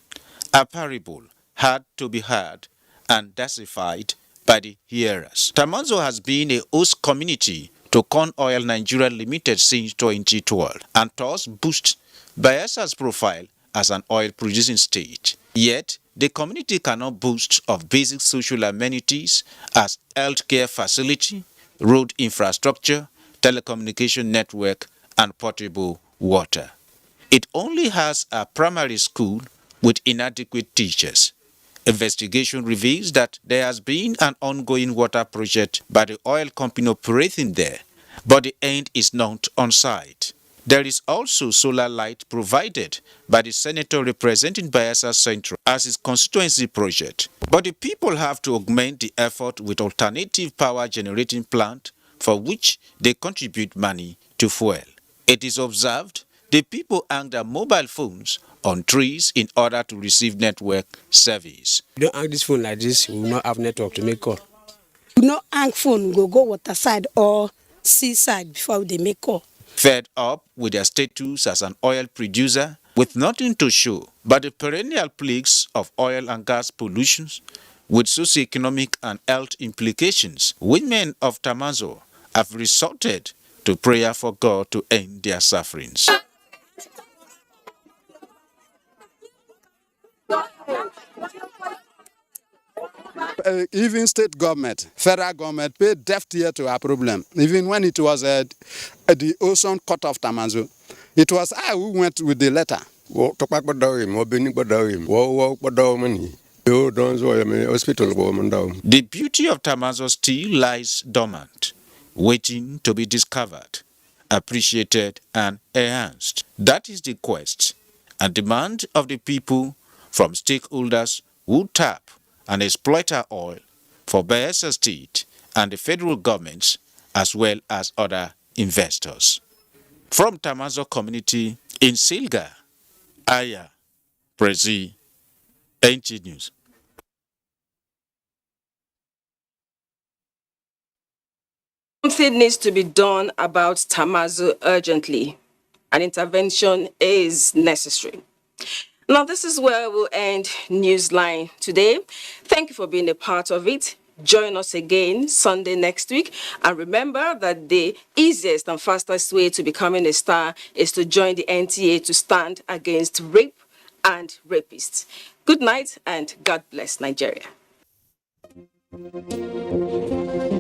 a parable hard to be heard and deciphered by the hearers. Tamazo has been a host community to Corn Oil Nigeria Limited since 2012 and thus boosts Bayelsa's profile as an oil-producing state. Yet, the community cannot boast of basic social amenities as healthcare facility, road infrastructure, telecommunication network, and potable water. It only has a primary school with inadequate teachers. Investigation reveals that there has been an ongoing water project by the oil company operating there, but the end is not on sight. There is also solar light provided by the senator representing Bayelsa Central as his constituency project. But the people have to augment the effort with alternative power generating plant for which they contribute money to fuel. It is observed the people hang their mobile phones on trees in order to receive network service. You don't hang this phone like this, we will not have network to make call. You not hang phone, go water side or seaside before they make call. Fed up with their status as an oil producer, with nothing to show but the perennial plagues of oil and gas pollution, with socioeconomic and health implications, women of Tamazo have resorted to prayer for God to end their sufferings. Even state government, federal government paid deaf ear to our problem. Even when it was the ocean cut off Tamazo, it was I who went with the letter. The beauty of Tamazo still lies dormant, waiting to be discovered, appreciated, and enhanced. That is the quest and demand of the people from stakeholders who tap and exploit our oil for Bayelsa State and the federal governments, as well as other investors. From Tamazo community in Silga, Aya, Prezi, NG News. Something needs to be done about Tamazo urgently. An intervention is necessary. Now, this is where we'll end Newsline today. Thank you for being a part of it. Join us again Sunday next week. And remember that the easiest and fastest way to becoming a star is to join the NTA to stand against rape and rapists. Good night and God bless Nigeria. you.